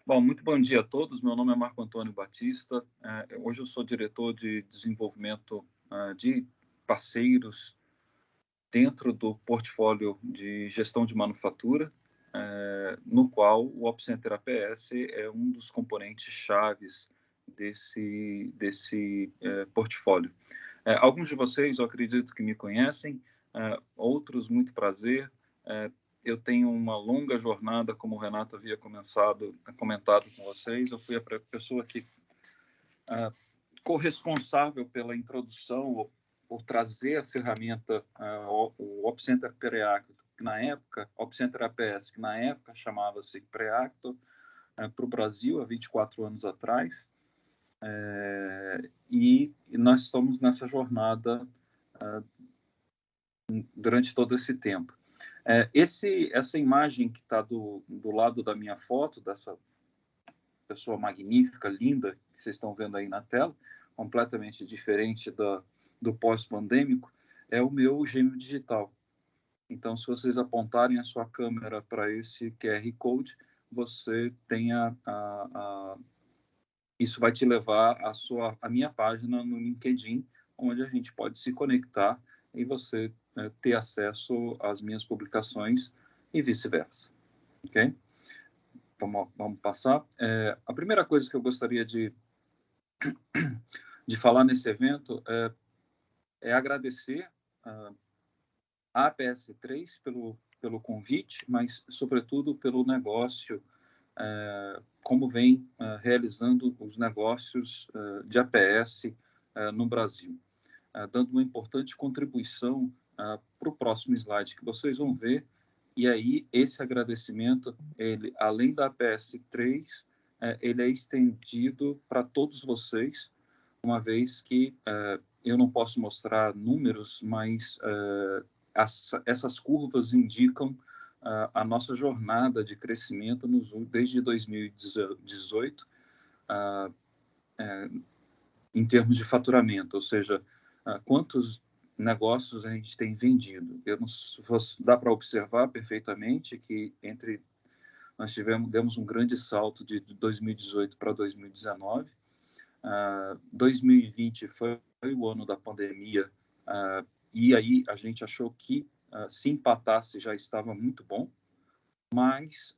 Bom, muito bom dia a todos. Meu nome é Marco Antônio Batista. Hoje eu sou diretor de desenvolvimento de parceiros dentro do portfólio de gestão de manufatura, no qual o Opcenter APS é um dos componentes chaves desse portfólio. Alguns de vocês, eu acredito que me conhecem, outros, muito prazer. Eu tenho uma longa jornada, como o Renato havia comentado com vocês. Eu fui a pessoa que corresponsável pela introdução, por trazer a ferramenta, o Opcenter Preacto, que na época, Opcenter APS, que na época chamava-se Preacto, para o Brasil, há 24 anos atrás. E nós estamos nessa jornada durante todo esse tempo. Essa imagem que está do lado da minha foto, dessa pessoa magnífica, linda, que vocês estão vendo aí na tela, completamente diferente do pós-pandêmico, é o meu gêmeo digital. Então, se vocês apontarem a sua câmera para esse QR Code, você tem isso vai te levar à minha página no LinkedIn, onde a gente pode se conectar e você ter acesso às minhas publicações e vice-versa. Ok? Vamos passar. A primeira coisa que eu gostaria de falar nesse evento é agradecer a APS3 pelo convite, mas, sobretudo, pelo negócio, como vem realizando os negócios de APS no Brasil, dando uma importante contribuição para o próximo slide que vocês vão ver. E aí, esse agradecimento, ele, além da APS3, ele é estendido para todos vocês, uma vez que eu não posso mostrar números, mas essas curvas indicam a nossa jornada de crescimento desde 2018, em termos de faturamento, ou seja, quantos negócios a gente tem vendido. Dá para observar perfeitamente que nós demos um grande salto de 2018 para 2019. 2020 foi o ano da pandemia, e aí a gente achou que se empatasse já estava muito bom, mas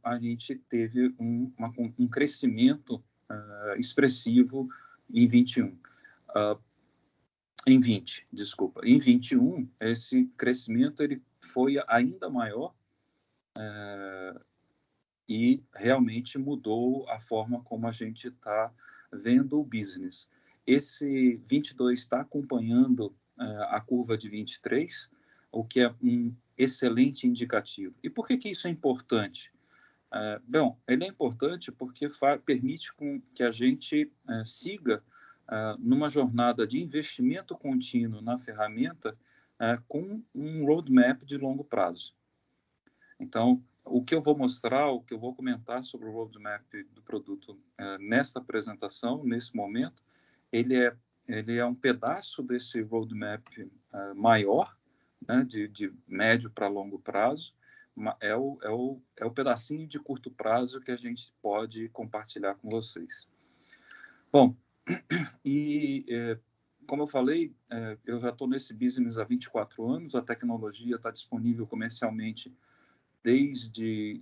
a gente teve um crescimento expressivo em 21. Em 20, desculpa. Em 21, esse crescimento ele foi ainda maior e realmente mudou a forma como a gente está vendo o business. Esse 22 está acompanhando a curva de 23, o que é um excelente indicativo. E por que isso é importante? Bom, ele é importante porque permite que a gente siga numa jornada de investimento contínuo na ferramenta com um roadmap de longo prazo. Então, o que eu vou mostrar, o que eu vou comentar sobre o roadmap do produto nesta apresentação, nesse momento, ele é um pedaço desse roadmap maior, né, de médio para longo prazo. É o pedacinho de curto prazo que a gente pode compartilhar com vocês. Bom, e como eu falei, eu já estou nesse business há 24 anos, a tecnologia está disponível comercialmente desde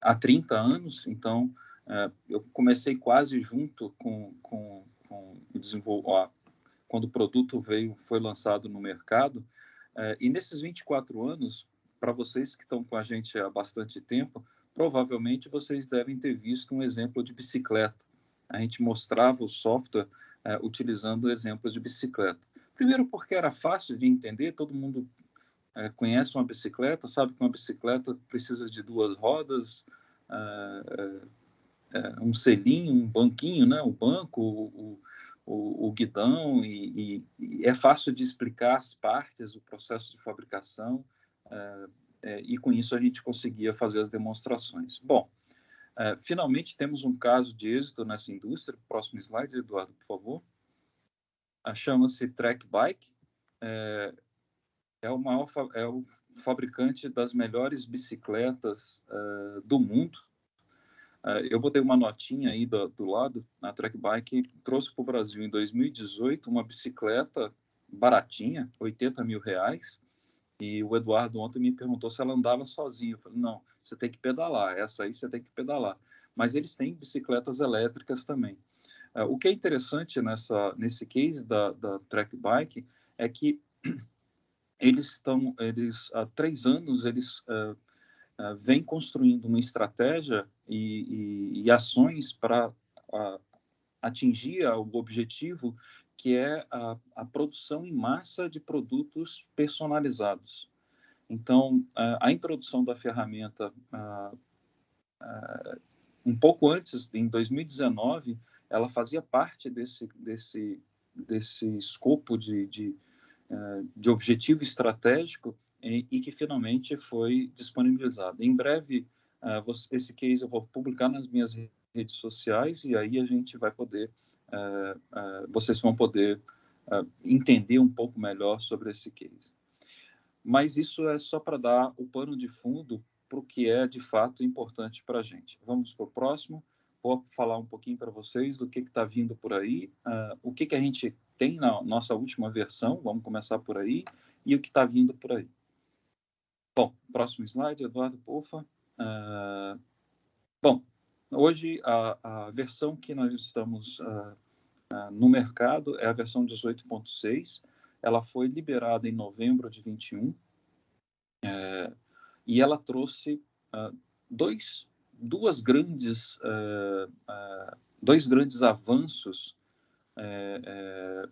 há 30 anos, então eu comecei quase junto com o desenvolvimento, quando o produto foi lançado no mercado, e nesses 24 anos, para vocês que estão com a gente há bastante tempo, provavelmente vocês devem ter visto um exemplo de bicicleta. A gente mostrava o software utilizando exemplos de bicicleta. Primeiro porque era fácil de entender, todo mundo conhece uma bicicleta, sabe que uma bicicleta precisa de duas rodas, um selinho, um banquinho, né? O banco, o guidão, e é fácil de explicar as partes, o processo de fabricação, e com isso a gente conseguia fazer as demonstrações. Bom, finalmente temos um caso de êxito nessa indústria. Próximo slide, Eduardo, por favor. Chama-se Track Bike. é o fabricante das melhores bicicletas do mundo. Eu botei uma notinha aí do lado, a Trek Bike trouxe para o Brasil em 2018 uma bicicleta baratinha, R$ 80.000, e o Eduardo ontem me perguntou se ela andava sozinha. Eu falei, não, você tem que pedalar, essa aí você tem que pedalar. Mas eles têm bicicletas elétricas também. O que é interessante nesse case da Trek Bike é que há 3 anos, eles vêm construindo uma estratégia e ações para atingir o objetivo, que é a produção em massa de produtos personalizados. Então, a introdução da ferramenta, um pouco antes, em 2019, ela fazia parte desse escopo de objetivo estratégico e que finalmente foi disponibilizado. Em breve, esse case eu vou publicar nas minhas redes sociais e aí a gente vai poder, vocês vão poder entender um pouco melhor sobre esse case. Mas isso é só para dar o pano de fundo para o que é de fato importante para a gente. Vamos para o próximo. Vou falar um pouquinho para vocês do que está vindo por aí, o que a gente tem na nossa última versão, vamos começar por aí, e o que está vindo por aí. Bom, próximo slide, Eduardo, porfa. Bom, hoje a versão que nós estamos no mercado é a versão 18.6. Ela foi liberada em novembro de 21. E ela trouxe dois grandes avanços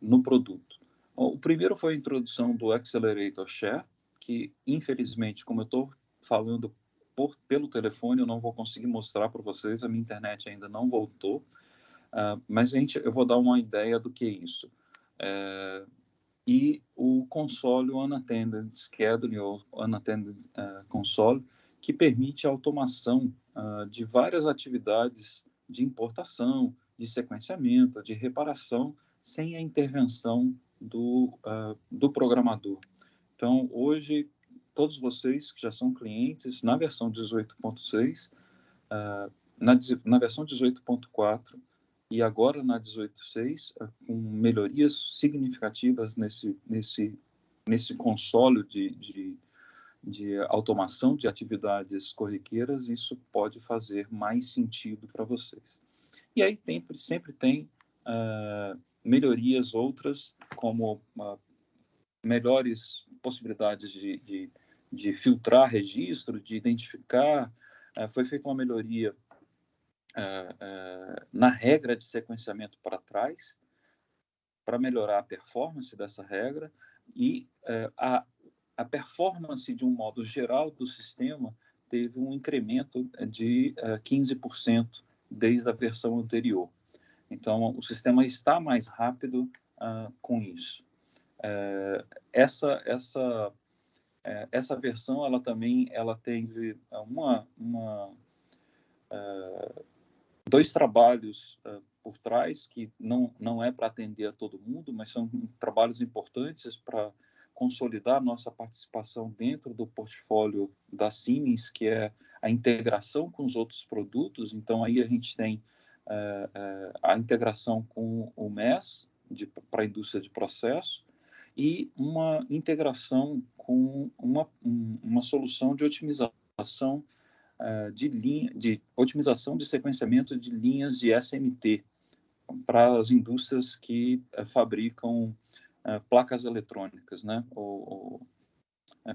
no produto. O primeiro foi a introdução do Accelerator Share, que, infelizmente, como eu estou falando pelo telefone, eu não vou conseguir mostrar para vocês, a minha internet ainda não voltou, mas eu vou dar uma ideia do que é isso. E o console Unattended Scheduling, ou Unattended Console, que permite a automação de várias atividades de importação, de sequenciamento, de reparação, sem a intervenção do programador. Então, hoje, todos vocês que já são clientes, na versão 18.6, na versão 18.4, e agora na 18.6, com melhorias significativas nesse console de automação de atividades corriqueiras, isso pode fazer mais sentido para vocês. E aí sempre tem melhorias outras, como melhores possibilidades de filtrar registro, de identificar. Foi feita uma melhoria na regra de sequenciamento para trás, para melhorar a performance dessa regra, e a performance, de um modo geral, do sistema teve um incremento de 15% desde a versão anterior. Então, o sistema está mais rápido com isso. Essa versão, ela teve dois trabalhos por trás, que não é para atender a todo mundo, mas são trabalhos importantes para consolidar nossa participação dentro do portfólio da Siemens, que é a integração com os outros produtos. Então, aí a gente tem a integração com o MES, para a indústria de processo, e uma integração com uma solução de otimização de otimização de sequenciamento de linhas de SMT para as indústrias que fabricam placas eletrônicas, né? ou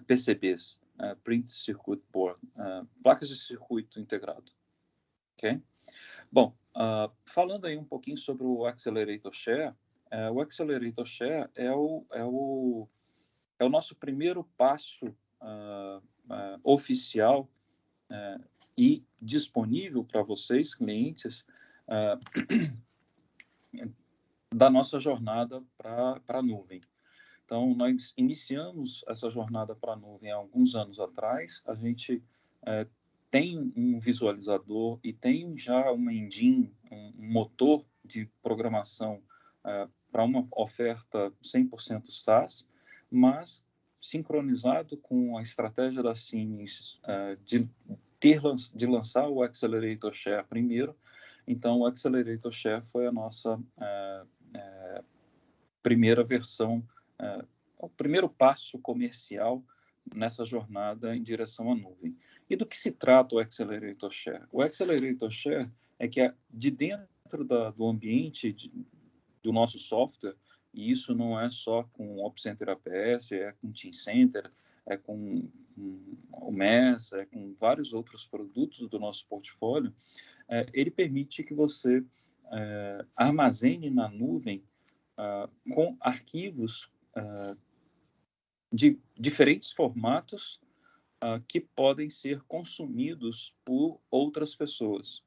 PCBs, Print Circuit Board, placas de circuito integrado. Okay? Bom, falando aí um pouquinho sobre o Accelerator Share, o Accelerator Share é o nosso primeiro passo oficial e disponível para vocês, clientes, da nossa jornada para a nuvem. Então, nós iniciamos essa jornada para a nuvem há alguns anos atrás. A gente tem um visualizador e tem já uma engine, um motor de programação para uma oferta 100% SaaS, mas sincronizado com a estratégia da Siemens de lançar o Accelerator Share primeiro. Então, o Accelerator Share foi a nossa primeira versão, o primeiro passo comercial nessa jornada em direção à nuvem. E do que se trata o Accelerator Share? O Accelerator Share é que de dentro do ambiente do nosso software, e isso não é só com o OpCenter APS, é com o Teamcenter, é com o MES, é com vários outros produtos do nosso portfólio, ele permite que você armazene na nuvem com arquivos de diferentes formatos que podem ser consumidos por outras pessoas.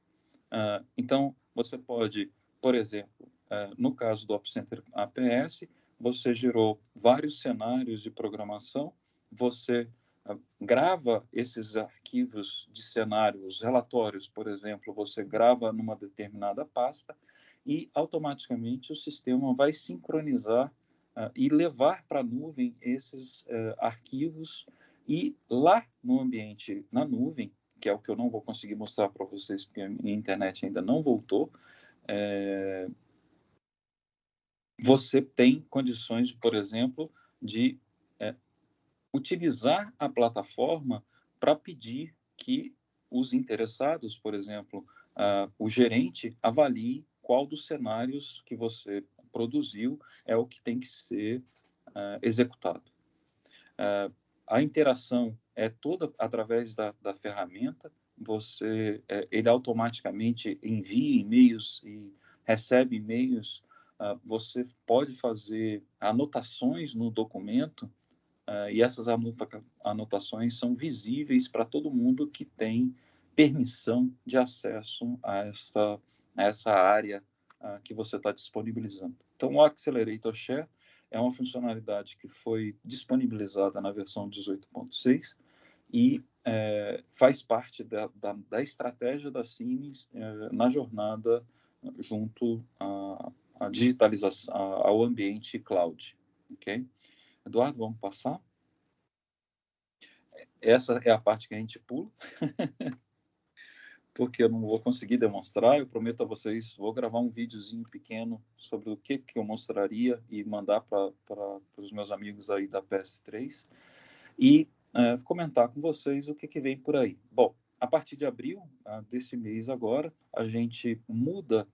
Então, você pode, por exemplo, no caso do OpCenter APS, você gerou vários cenários de programação, você grava esses arquivos de cenários, relatórios, por exemplo, você grava numa determinada pasta e automaticamente o sistema vai sincronizar e levar para a nuvem esses arquivos e lá no ambiente, na nuvem, que é o que eu não vou conseguir mostrar para vocês, porque a minha internet ainda não voltou, você tem condições, por exemplo, de utilizar a plataforma para pedir que os interessados, por exemplo, o gerente, avalie qual dos cenários que você produziu é o que tem que ser executado. A interação é toda através da ferramenta. Ele automaticamente envia e-mails e recebe e-mails. Você pode fazer anotações no documento e essas anotações são visíveis para todo mundo que tem permissão de acesso a essa área que você está disponibilizando. Então, o Accelerator Share é uma funcionalidade que foi disponibilizada na versão 18.6 e faz parte da estratégia da Siemens na jornada junto à digitalização, ao ambiente cloud. Ok? Eduardo, vamos passar? Essa é a parte que a gente pula, porque eu não vou conseguir demonstrar. Eu prometo a vocês, vou gravar um videozinho pequeno sobre o que eu mostraria e mandar para os meus amigos aí da PS3 e comentar com vocês o que vem por aí. Bom, a partir de abril desse mês agora, a gente muda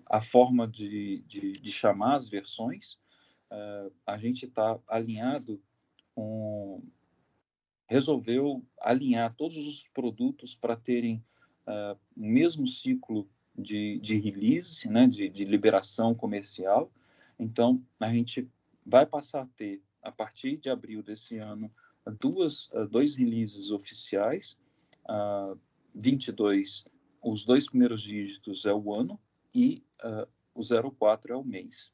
a forma de chamar as versões. A gente está alinhado resolveu alinhar todos os produtos para terem o mesmo ciclo de release, né, de liberação comercial. Então, a gente vai passar a ter, a partir de abril desse ano, dois releases oficiais, 22, os dois primeiros dígitos é o ano e o 04 é o mês.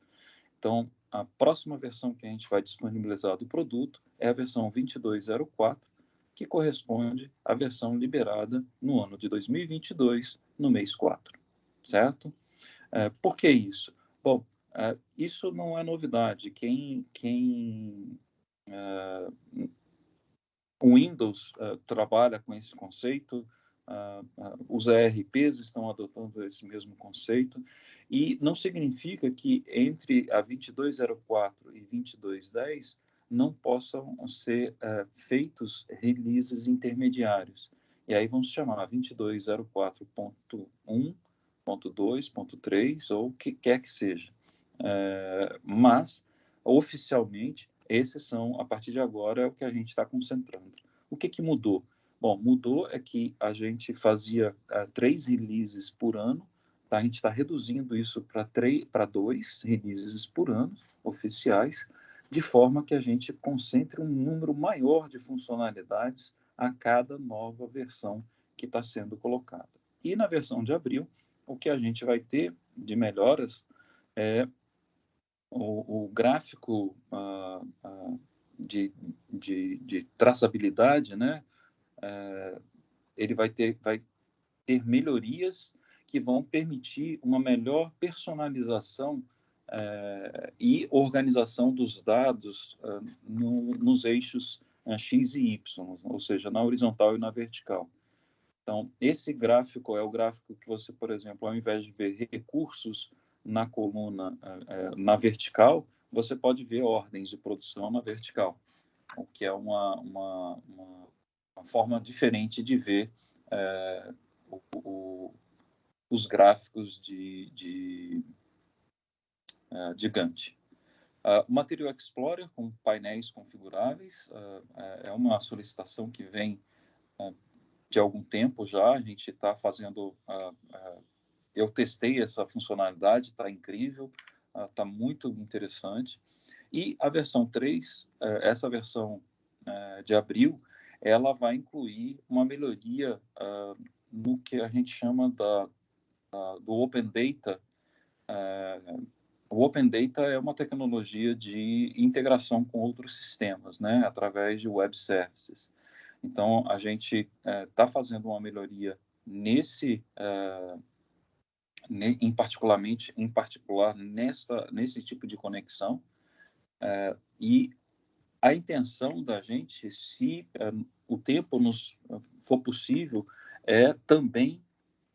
Então, a próxima versão que a gente vai disponibilizar do produto é a versão 2204, que corresponde à versão liberada no ano de 2022, no mês 4, certo? Por que isso? Bom, isso não é novidade. O Windows trabalha com esse conceito, os ERPs estão adotando esse mesmo conceito, e não significa que entre a 2204 e 2210 não possam ser feitos releases intermediários. E aí vamos chamar 2204.1, .2, .3 ou o que quer que seja. Mas, oficialmente, esses são, a partir de agora, é o que a gente está concentrando. O que mudou? Bom, mudou é que a gente fazia 3 releases por ano, tá? A gente está reduzindo isso para 2 releases por ano, oficiais, de forma que a gente concentre um número maior de funcionalidades a cada nova versão que está sendo colocada. E na versão de abril, o que a gente vai ter de melhoras é o gráfico de traçabilidade, né? Ele vai ter melhorias que vão permitir uma melhor personalização e organização dos dados nos eixos X e Y, ou seja, na horizontal e na vertical. Então, esse gráfico é o gráfico que você, por exemplo, ao invés de ver recursos na coluna na vertical, você pode ver ordens de produção na vertical, o que é uma forma diferente de ver os gráficos de Gantt. O Material Explorer com painéis configuráveis é uma solicitação que vem de algum tempo já. A gente está fazendo... eu testei essa funcionalidade, está incrível, está muito interessante. E a versão 3, essa versão de abril, ela vai incluir uma melhoria no que a gente chama do Open Data. O Open Data é uma tecnologia de integração com outros sistemas, né, através de web services. Então, a gente está fazendo uma melhoria nesse, em particular nesse tipo de conexão, e a intenção da gente, se o tempo nos for possível, é também,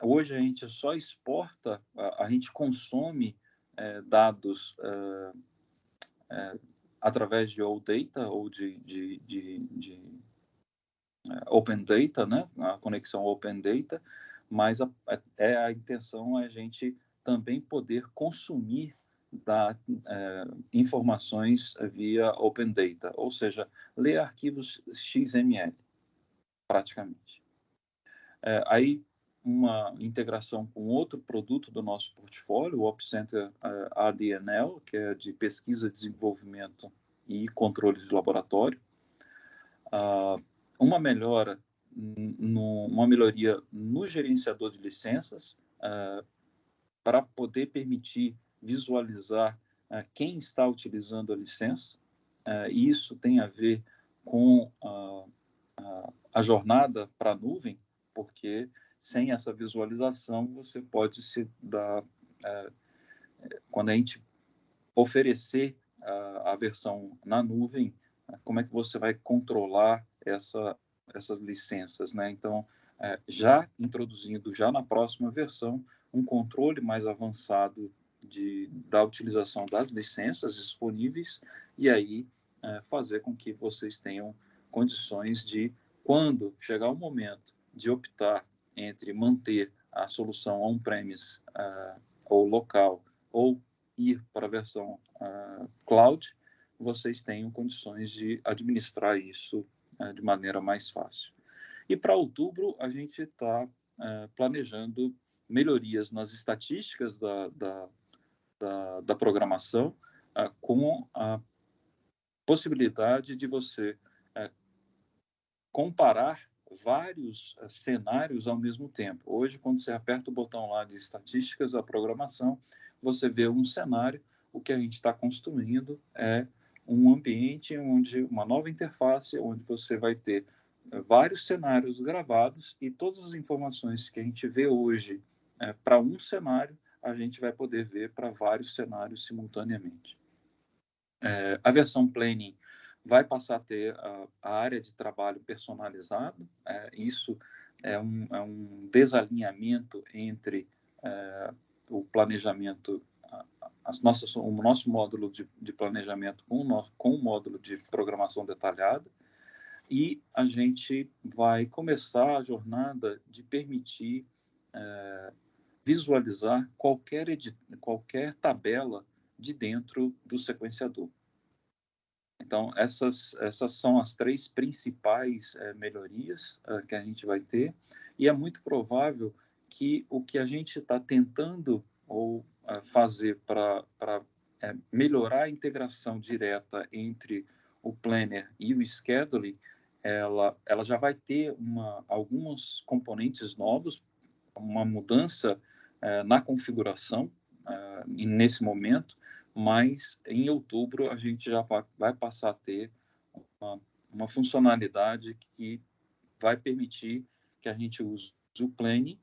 hoje a gente só exporta, a gente consome dados através de OData ou de Open Data, né? A conexão Open Data, mas a intenção é a gente também poder consumir informações via Open Data, ou seja, ler arquivos XML, praticamente. Aí, uma integração com outro produto do nosso portfólio, o OpCenter ADNL, que é de pesquisa, desenvolvimento e controles de laboratório. Uma melhoria no gerenciador de licenças, para poder permitir visualizar quem está utilizando a licença. E isso tem a ver com a jornada para a nuvem, porque sem essa visualização você pode se dar... quando a gente oferecer a versão na nuvem, como é que você vai controlar essas licenças, né? Então, já introduzindo já na próxima versão um controle mais avançado da utilização das licenças disponíveis, e aí fazer com que vocês tenham condições de, quando chegar o momento de optar entre manter a solução on-premise ou local, ou ir para a versão cloud, vocês tenham condições de administrar isso de maneira mais fácil. E para outubro, a gente está planejando melhorias nas estatísticas da programação, com a possibilidade de você comparar vários cenários ao mesmo tempo. Hoje, quando você aperta o botão lá de estatísticas da programação, você vê um cenário. O que a gente está construindo é um ambiente onde uma nova interface, onde você vai ter vários cenários gravados, e todas as informações que a gente vê hoje para um cenário, a gente vai poder ver para vários cenários simultaneamente. A versão Planning vai passar a ter a área de trabalho personalizado. Isso é um desalinhamento entre o planejamento, o nosso módulo de planejamento com o módulo de programação detalhada, e a gente vai começar a jornada de permitir visualizar qualquer tabela de dentro do sequenciador. Então, essas são as 3 principais melhorias que a gente vai ter, e é muito provável que o que a gente está tentando fazer para melhorar a integração direta entre o Planner e o Scheduling, ela já vai ter alguns componentes novos, uma mudança na configuração nesse momento, mas em outubro a gente já vai passar a ter uma funcionalidade que vai permitir que a gente use o Planning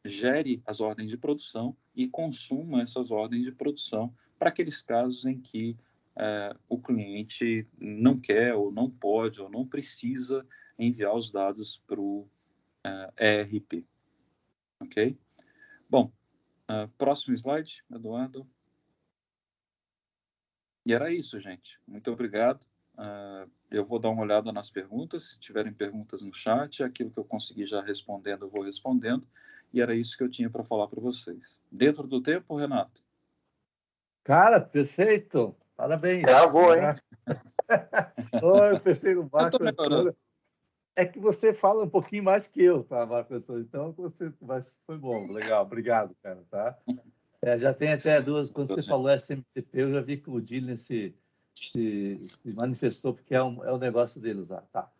gere as ordens de produção e consuma essas ordens de produção para aqueles casos em que o cliente não quer, ou não pode, ou não precisa enviar os dados para o ERP. Ok? Bom, próximo slide, Eduardo. E era isso, gente. Muito obrigado. Eu vou dar uma olhada nas perguntas. Se tiverem perguntas no chat, aquilo que eu conseguir já respondendo, eu vou respondendo. E era isso que eu tinha para falar para vocês. Dentro do tempo, Renato? Cara, perfeito. Parabéns. Travou, hein? Eu pensei no Eu Marco estou melhorando. Antônio. É que você fala um pouquinho mais que eu, tá, Marco Antônio? Então, foi bom. Legal. Obrigado, cara, tá? Já tem até duas... Quando você falou SMTP, eu já vi que o Dylan se manifestou, porque é o negócio dele usar. Tá.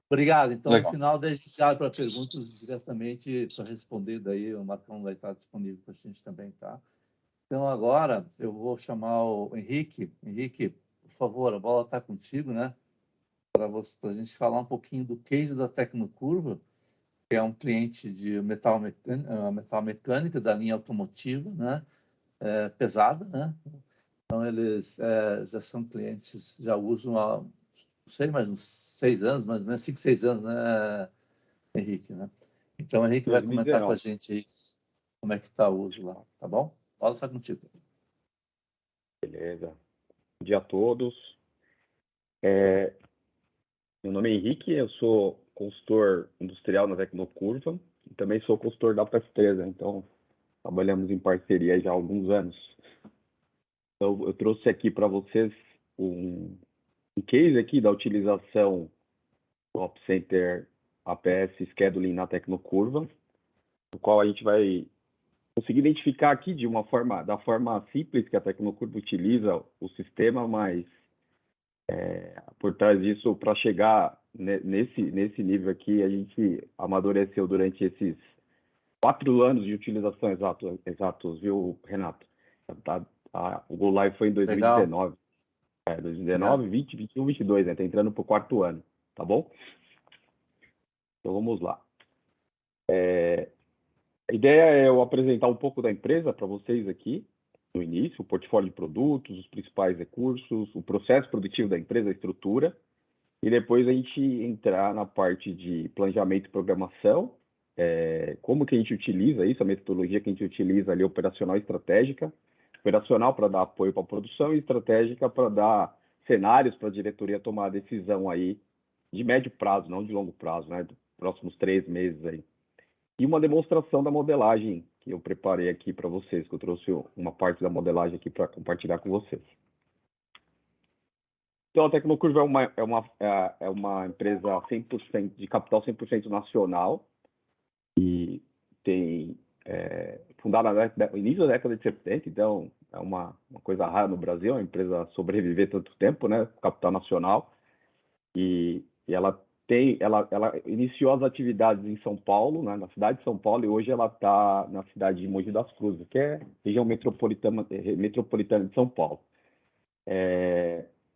Obrigado. Então, Legal. no final, daí a gente abre para perguntas diretamente para responder. Daí o Marcão vai estar disponível para a gente também, tá? Então, agora eu vou chamar o Henrique. Henrique, por favor, a bola está contigo, né? Para a gente falar um pouquinho do case da Tecnocurva, que é um cliente de metal mecânica da linha automotiva, né? Pesada, né? Então, eles já são clientes, já usam há, não sei, mais uns 6 anos, mais ou menos 5, 6 anos, né, Henrique? Né? Então, o Henrique vai comentar com a gente aí como é que está o uso lá, tá bom? A bola está contigo. Beleza. Bom dia a todos. Meu nome é Henrique, eu sou consultor industrial na Tecnocurva e também sou consultor da PS3, então trabalhamos em parceria já há alguns anos. Então, eu trouxe aqui para vocês um case aqui da utilização do Op Center APS Scheduling na Tecnocurva, no qual a gente vai conseguir identificar aqui da forma simples que a Tecnocurva utiliza o sistema, mas por trás disso, para chegar nesse nível aqui, a gente amadureceu durante esses 4 anos de utilização exatos, viu, Renato? O Go Live foi em 2019. Legal. 2019, 20, 21, 22, né? Tá entrando pro 4º ano, tá bom? Então vamos lá. A ideia é eu apresentar um pouco da empresa para vocês aqui, no início, o portfólio de produtos, os principais recursos, o processo produtivo da empresa, a estrutura, e depois a gente entrar na parte de planejamento e programação, como que a gente utiliza isso, a metodologia que a gente utiliza ali, operacional e estratégica. Operacional para dar apoio para a produção e estratégica para dar cenários para a diretoria tomar a decisão aí de médio prazo, não de longo prazo, né? Dos próximos 3 meses aí. E uma demonstração da modelagem que eu preparei aqui para vocês, que eu trouxe uma parte da modelagem aqui para compartilhar com vocês. Então, a Tecnocurva é uma empresa 100% de capital 100% nacional e tem fundada no início da década de 70, então é uma coisa rara no Brasil, a empresa sobreviver tanto tempo, né, capital nacional, e ela iniciou as atividades em São Paulo, né, na cidade de São Paulo, e hoje ela está na cidade de Mogi das Cruzes, que é região metropolitana de São Paulo.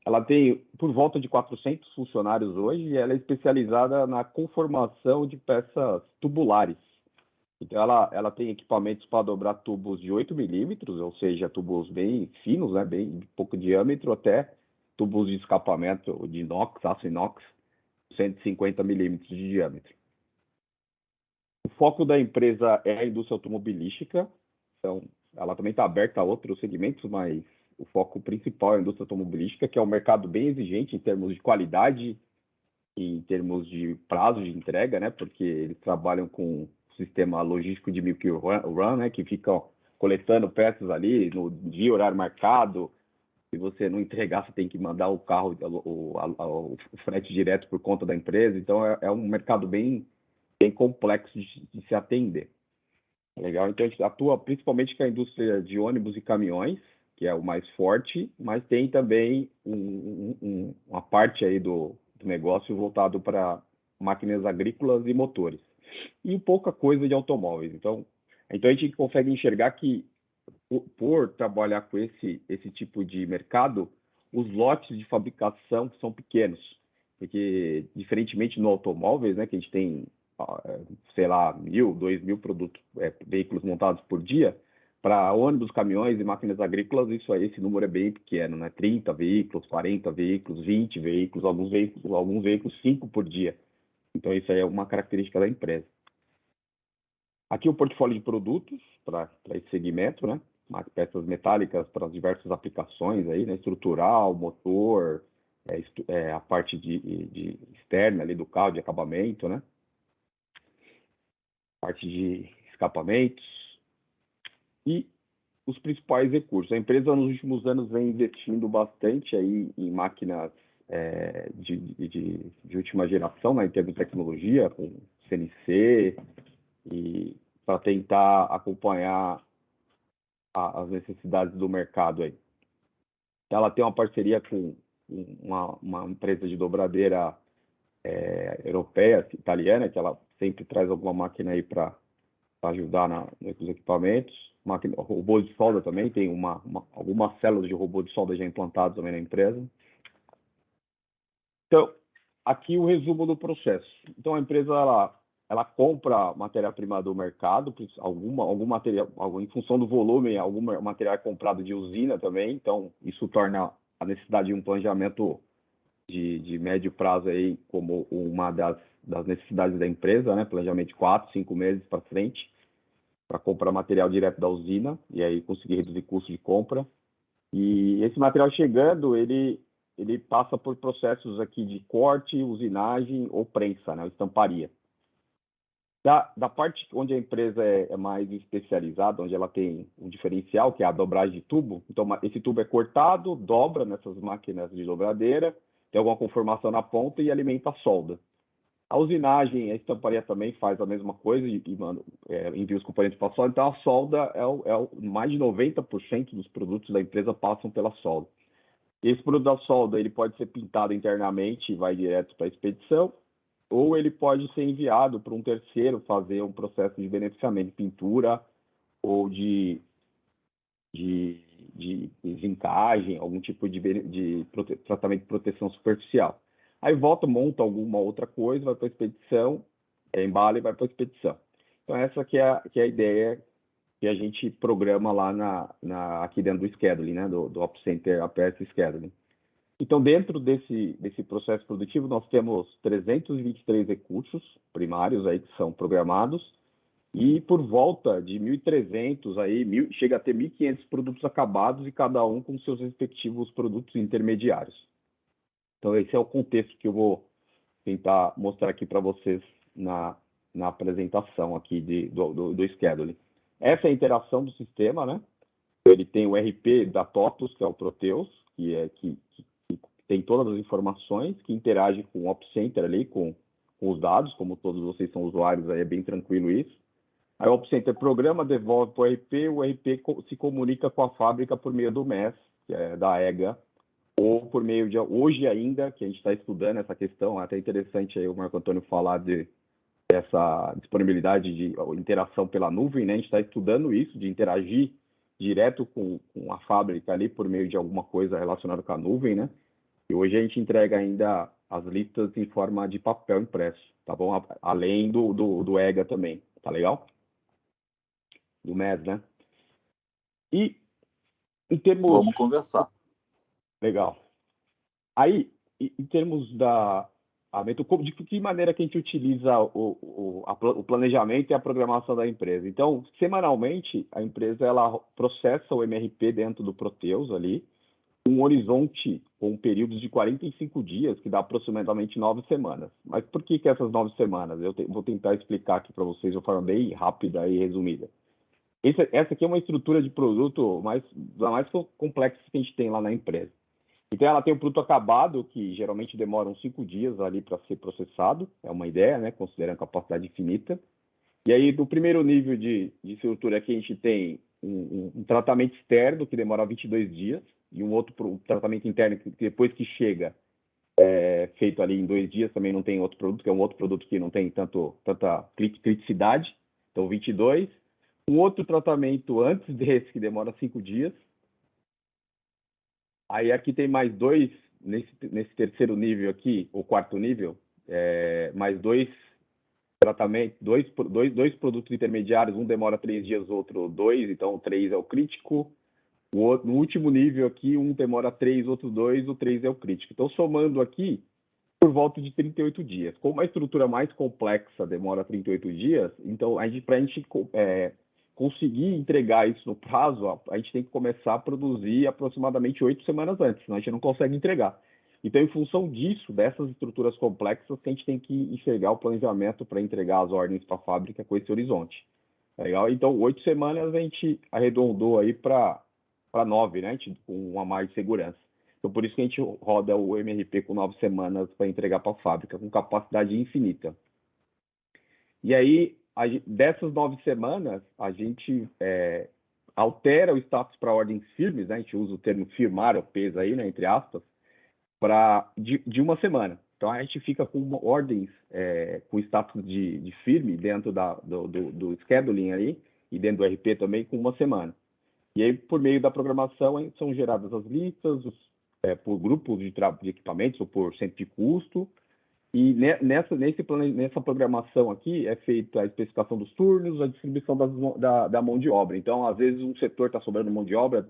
Ela tem por volta de 400 funcionários hoje e ela é especializada na conformação de peças tubulares. Então, ela tem equipamentos para dobrar tubos de 8 milímetros, ou seja, tubos bem finos, né, bem de pouco diâmetro, até tubos de escapamento de inox, aço inox, 150 milímetros de diâmetro. O foco da empresa é a indústria automobilística, então ela também está aberta a outros segmentos, mas o foco principal é a indústria automobilística, que é um mercado bem exigente em termos de qualidade e em termos de prazo de entrega, né? Porque eles trabalham com um sistema logístico de milk run, né? Que ficam coletando peças ali no dia, horário marcado. Se você não entregar, você tem que mandar o carro, o frete direto por conta da empresa. Então, é um mercado bem complexo de se atender. Legal, então a gente atua principalmente com a indústria de ônibus e caminhões, que é o mais forte, mas tem também uma parte aí do negócio voltado para máquinas agrícolas e motores. E pouca coisa de automóveis. Então a gente consegue enxergar que, por trabalhar com esse tipo de mercado, os lotes de fabricação são pequenos. Porque, diferentemente no automóveis, né, que a gente tem sei lá, 1.000, 2.000 produtos, veículos montados por dia, para ônibus, caminhões e máquinas agrícolas, esse número é bem pequeno, né? 30 veículos, 40 veículos, 20 veículos, alguns veículos 5 por dia. Então, isso aí é uma característica da empresa. Aqui o portfólio de produtos para esse segmento, né? Peças metálicas para as diversas aplicações aí, né? Estrutural, motor, a parte de externa ali do carro, de acabamento, né? Parte de escapamentos e os principais recursos. A empresa nos últimos anos vem investindo bastante aí em máquinas de última geração, né? Em termos de tecnologia, com CNC, e para tentar acompanhar as necessidades do mercado aí. Ela tem uma parceria com uma empresa de dobradeira europeia, italiana, que ela sempre traz alguma máquina aí para ajudar nos equipamentos. Robô de solda também, tem algumas células de robô de solda já implantadas também na empresa. Então, aqui o resumo do processo. Então, a empresa, ela compra matéria-prima do mercado, algum material, em função do volume, algum material é comprado de usina também, então isso torna a necessidade de um planejamento de médio prazo aí como uma das necessidades da empresa, né? Planejamento de 4, 5 meses para frente, para comprar material direto da usina e aí conseguir reduzir custo de compra. E esse material chegando, ele passa por processos aqui de corte, usinagem ou prensa, né? Estamparia. Da parte onde a empresa é mais especializada, onde ela tem um diferencial, que é a dobragem de tubo, então esse tubo é cortado, dobra nessas máquinas de dobradeira, tem alguma conformação na ponta e alimenta a solda. A usinagem, a estamparia também faz a mesma coisa e envia os componentes para a solda. Então, a solda mais de 90% dos produtos da empresa passam pela solda. Esse produto da solda ele pode ser pintado internamente e vai direto para a expedição, ou ele pode ser enviado para um terceiro fazer um processo de beneficiamento de pintura ou de zincagem, algum tipo de tratamento de proteção superficial. Aí volta, monta alguma outra coisa, vai para a expedição, embala e vai para a expedição. Então, essa que é a ideia que a gente programa lá aqui dentro do scheduling, né? do OpsCenter APS Scheduling. Então, dentro desse processo produtivo, nós temos 323 recursos primários aí que são programados, e por volta de 1.300, chega a ter 1.500 produtos acabados e cada um com seus respectivos produtos intermediários. Então, esse é o contexto que eu vou tentar mostrar aqui para vocês na apresentação aqui do scheduling. Essa é a interação do sistema, né? Ele tem o RP da TOTUS, que é o Proteus, que tem todas as informações, que interage com o OpsCenter ali, com os dados, como todos vocês são usuários, aí é bem tranquilo isso. Aí o OpsCenter programa, devolve para o RP se comunica com a fábrica por meio do MES, que é da EGA, ou por meio de, hoje ainda, que a gente está estudando essa questão, é até interessante aí o Marco Antônio falar dessa disponibilidade de interação pela nuvem, né? A gente está estudando isso, de interagir direto com a fábrica ali por meio de alguma coisa relacionada com a nuvem, né? E hoje a gente entrega ainda as listas em forma de papel impresso, tá bom? Além do EGA também, tá legal? Do MES, né? E em termos... Vamos conversar. Legal. Aí, em termos de que maneira que a gente utiliza o planejamento e a programação da empresa? Então, semanalmente, a empresa ela processa o MRP dentro do Proteus ali, um horizonte com períodos de 45 dias, que dá aproximadamente 9 semanas. Mas por que essas 9 semanas? Eu vou tentar explicar aqui para vocês de uma forma bem rápida e resumida. Essa aqui é uma estrutura de produto mais complexa que a gente tem lá na empresa. Então, ela tem um produto acabado, que geralmente demora uns 5 dias ali para ser processado, é uma ideia, né, considerando capacidade infinita. E aí, do primeiro nível de estrutura aqui, a gente tem um tratamento externo, que demora 22 dias, e um outro tratamento interno, que depois que chega, feito ali em 2 dias, também não tem outro produto, que é um outro produto que não tem tanta criticidade, então 22. Um outro tratamento antes desse, que demora 5 dias. Aí aqui tem mais 2, nesse terceiro nível aqui, o quarto nível, mais 2 tratamento, dois produtos intermediários, um demora 3 dias, outro 2, então o 3 é o crítico. No último nível aqui, um demora 3, outro 2, o 3 é o crítico. Então, somando aqui, por volta de 38 dias. Como a estrutura mais complexa demora 38 dias, então, para a gente conseguir entregar isso no prazo, a gente tem que começar a produzir aproximadamente 8 semanas antes, senão a gente não consegue entregar. Então, em função disso, dessas estruturas complexas, a gente tem que enxergar o planejamento para entregar as ordens para a fábrica com esse horizonte. Tá legal? Então, 8 semanas a gente arredondou aí para 9, né? Com uma mais de segurança. Então, por isso que a gente roda o MRP com 9 semanas para entregar para a fábrica, com capacidade infinita. E aí, dessas 9 semanas, a gente altera o status para ordens firmes, né? A gente usa o termo firmar, o peso aí, né? Entre aspas, de uma semana. Então, a gente fica com ordens com status de firme dentro do scheduling aí, e dentro do RP também, com uma semana. E aí, por meio da programação, são geradas as listas por grupos de equipamentos ou por centro de custo. E nessa programação aqui é feita a especificação dos turnos, a distribuição da mão de obra. Então, às vezes, um setor está sobrando mão de obra,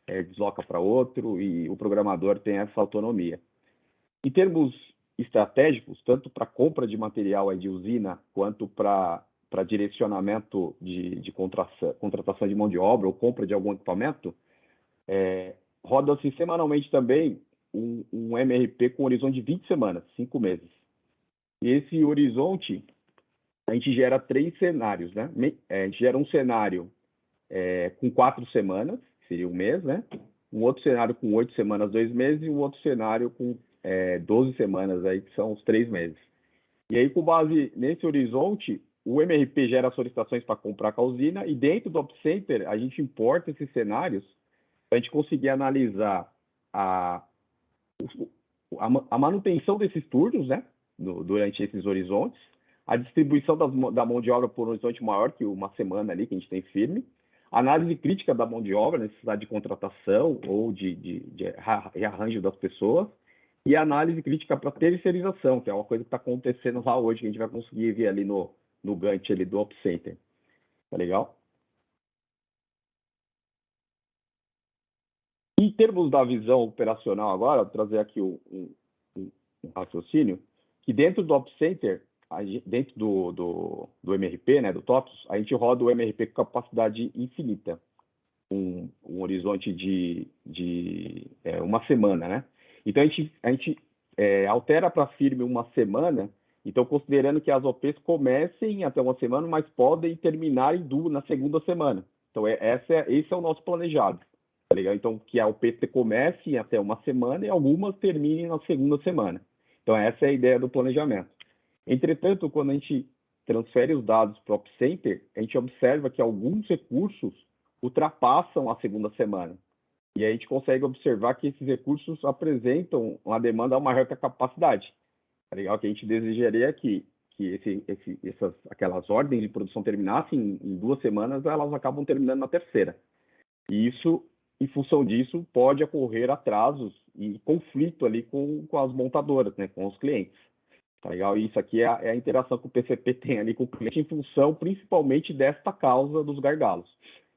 desloca para outro, e o programador tem essa autonomia. Em termos estratégicos, tanto para compra de material de usina, quanto para direcionamento de contratação de mão de obra ou compra de algum equipamento, roda-se semanalmente também um MRP com horizonte de 20 semanas, 5 meses. E esse horizonte, a gente gera 3 cenários, né? A gente gera um cenário com 4 semanas, que seria um mês, né? Um outro cenário com 8 semanas, 2 meses, e um outro cenário com 12 semanas, aí, que são os 3 meses. E aí, com base nesse horizonte, o MRP gera solicitações para comprar com a usina, e dentro do OpCenter, a gente importa esses cenários para a gente conseguir analisar a manutenção desses turnos, né? Durante esses horizontes, a distribuição da mão de obra por um horizonte maior que uma semana ali, que a gente tem firme, análise crítica da mão de obra, necessidade de contratação ou de rearranjo das pessoas, e análise crítica para terceirização, que é uma coisa que está acontecendo lá hoje, que a gente vai conseguir ver ali no Gantt ali do OpCenter. Tá legal? Em termos da visão operacional agora, vou trazer aqui um raciocínio, que dentro do OpCenter, dentro do MRP, né, do TOPS, a gente roda o MRP com capacidade infinita, um horizonte de uma semana, né? Então, a gente altera para firme uma semana, então, considerando que as OPs comecem até uma semana, mas podem terminar na segunda semana. Então, esse é o nosso planejado, tá legal? Então, que a OP comece até uma semana e algumas terminem na segunda semana. Então, essa é a ideia do planejamento. Entretanto, quando a gente transfere os dados para o OpCenter, a gente observa que alguns recursos ultrapassam a segunda semana. E aí a gente consegue observar que esses recursos apresentam uma demanda a uma maior capacidade. Tá legal? Que a gente desejaria que aquelas ordens de produção terminassem em 2 semanas, elas acabam terminando na terceira. E isso, em função disso, pode ocorrer atrasos e conflito ali com as montadoras, né, com os clientes. Tá legal? E isso aqui é a interação que o PCP tem ali com o cliente em função principalmente desta causa dos gargalos.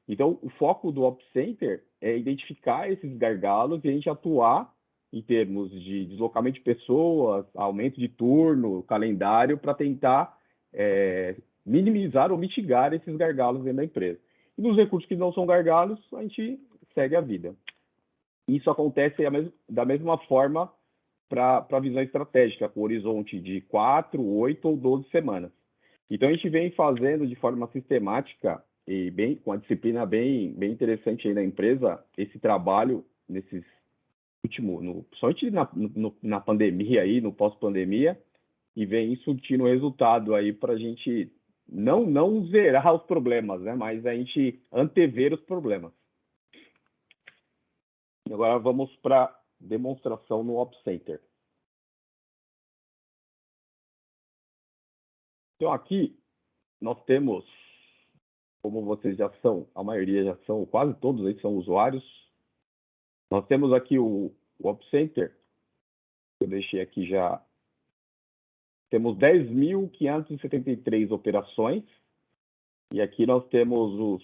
Então, o foco do OpCenter é identificar esses gargalos e a gente atuar em termos de deslocamento de pessoas, aumento de turno, calendário, para tentar minimizar ou mitigar esses gargalos dentro da empresa. E nos recursos que não são gargalos, a gente segue a vida. Isso acontece da mesma forma para a visão estratégica, com horizonte de 4, 8 ou 12 semanas. Então, a gente vem fazendo de forma sistemática e com a disciplina bem interessante aí na empresa, esse trabalho nesses últimos, principalmente na pandemia aí, no pós-pandemia, e vem surtindo resultado aí para a gente não zerar os problemas, né? Mas a gente antever os problemas. E agora vamos para demonstração no OpCenter. Então, aqui nós temos, como vocês já são, a maioria já são, quase todos aí são usuários. Nós temos aqui o OpCenter. Eu deixei aqui já temos 10.573 operações, e aqui nós temos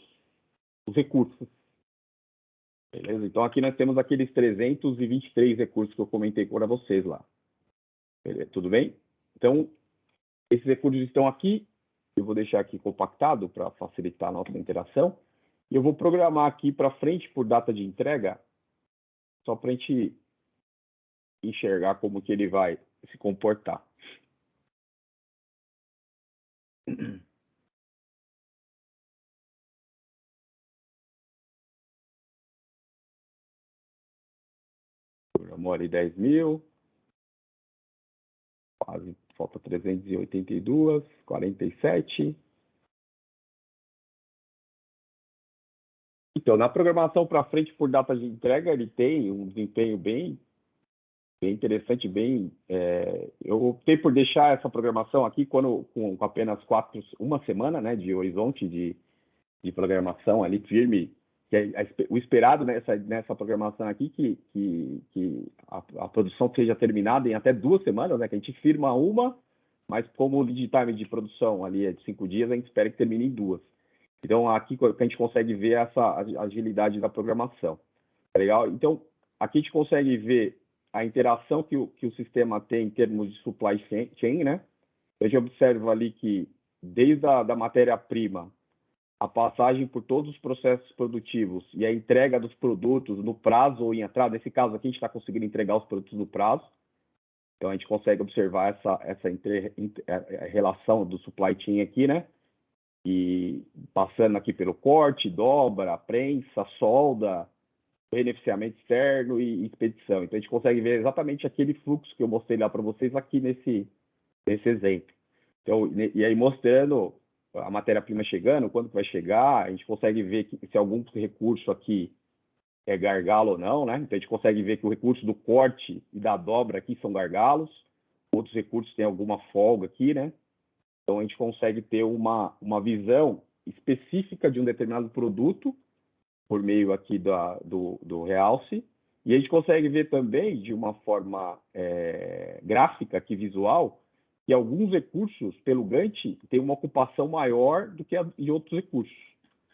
os recursos. Beleza? Então, aqui nós temos aqueles 323 recursos que eu comentei para vocês lá. Beleza? Tudo bem? Então, esses recursos estão aqui. Eu vou deixar aqui compactado para facilitar a nossa interação. E eu vou programar aqui para frente por data de entrega, só para a gente enxergar como que ele vai se comportar. Programou ali 10.000. Quase, falta 382, 47. Então, na programação para frente por data de entrega, ele tem um desempenho bem interessante, eu optei por deixar essa programação aqui com apenas uma semana, né, de horizonte de programação ali firme, que é o esperado nessa programação aqui, que a produção seja terminada em até 2 semanas, né, que a gente firma uma, mas como o lead time de produção ali é de 5 dias, a gente espera que termine em 2. Então, aqui a gente consegue ver essa agilidade da programação. Tá legal? Então, aqui a gente consegue ver a interação que o sistema tem em termos de supply chain, né? A gente observa ali que, desde a matéria-prima, a passagem por todos os processos produtivos e a entrega dos produtos no prazo ou em atraso, nesse caso aqui a gente está conseguindo entregar os produtos no prazo, então a gente consegue observar essa relação do supply chain aqui, né? E passando aqui pelo corte, dobra, prensa, solda, beneficiamento externo e expedição. Então, a gente consegue ver exatamente aquele fluxo que eu mostrei lá para vocês aqui nesse exemplo. Então, e aí mostrando a matéria-prima chegando, quando que vai chegar, a gente consegue ver se algum recurso aqui é gargalo ou não, né? Então, a gente consegue ver que o recurso do corte e da dobra aqui são gargalos, outros recursos têm alguma folga aqui, né? Então, a gente consegue ter uma visão específica de um determinado produto por meio aqui do realce, e a gente consegue ver também, de uma forma gráfica, aqui visual, que alguns recursos, pelo Gantt, têm uma ocupação maior do que de outros recursos.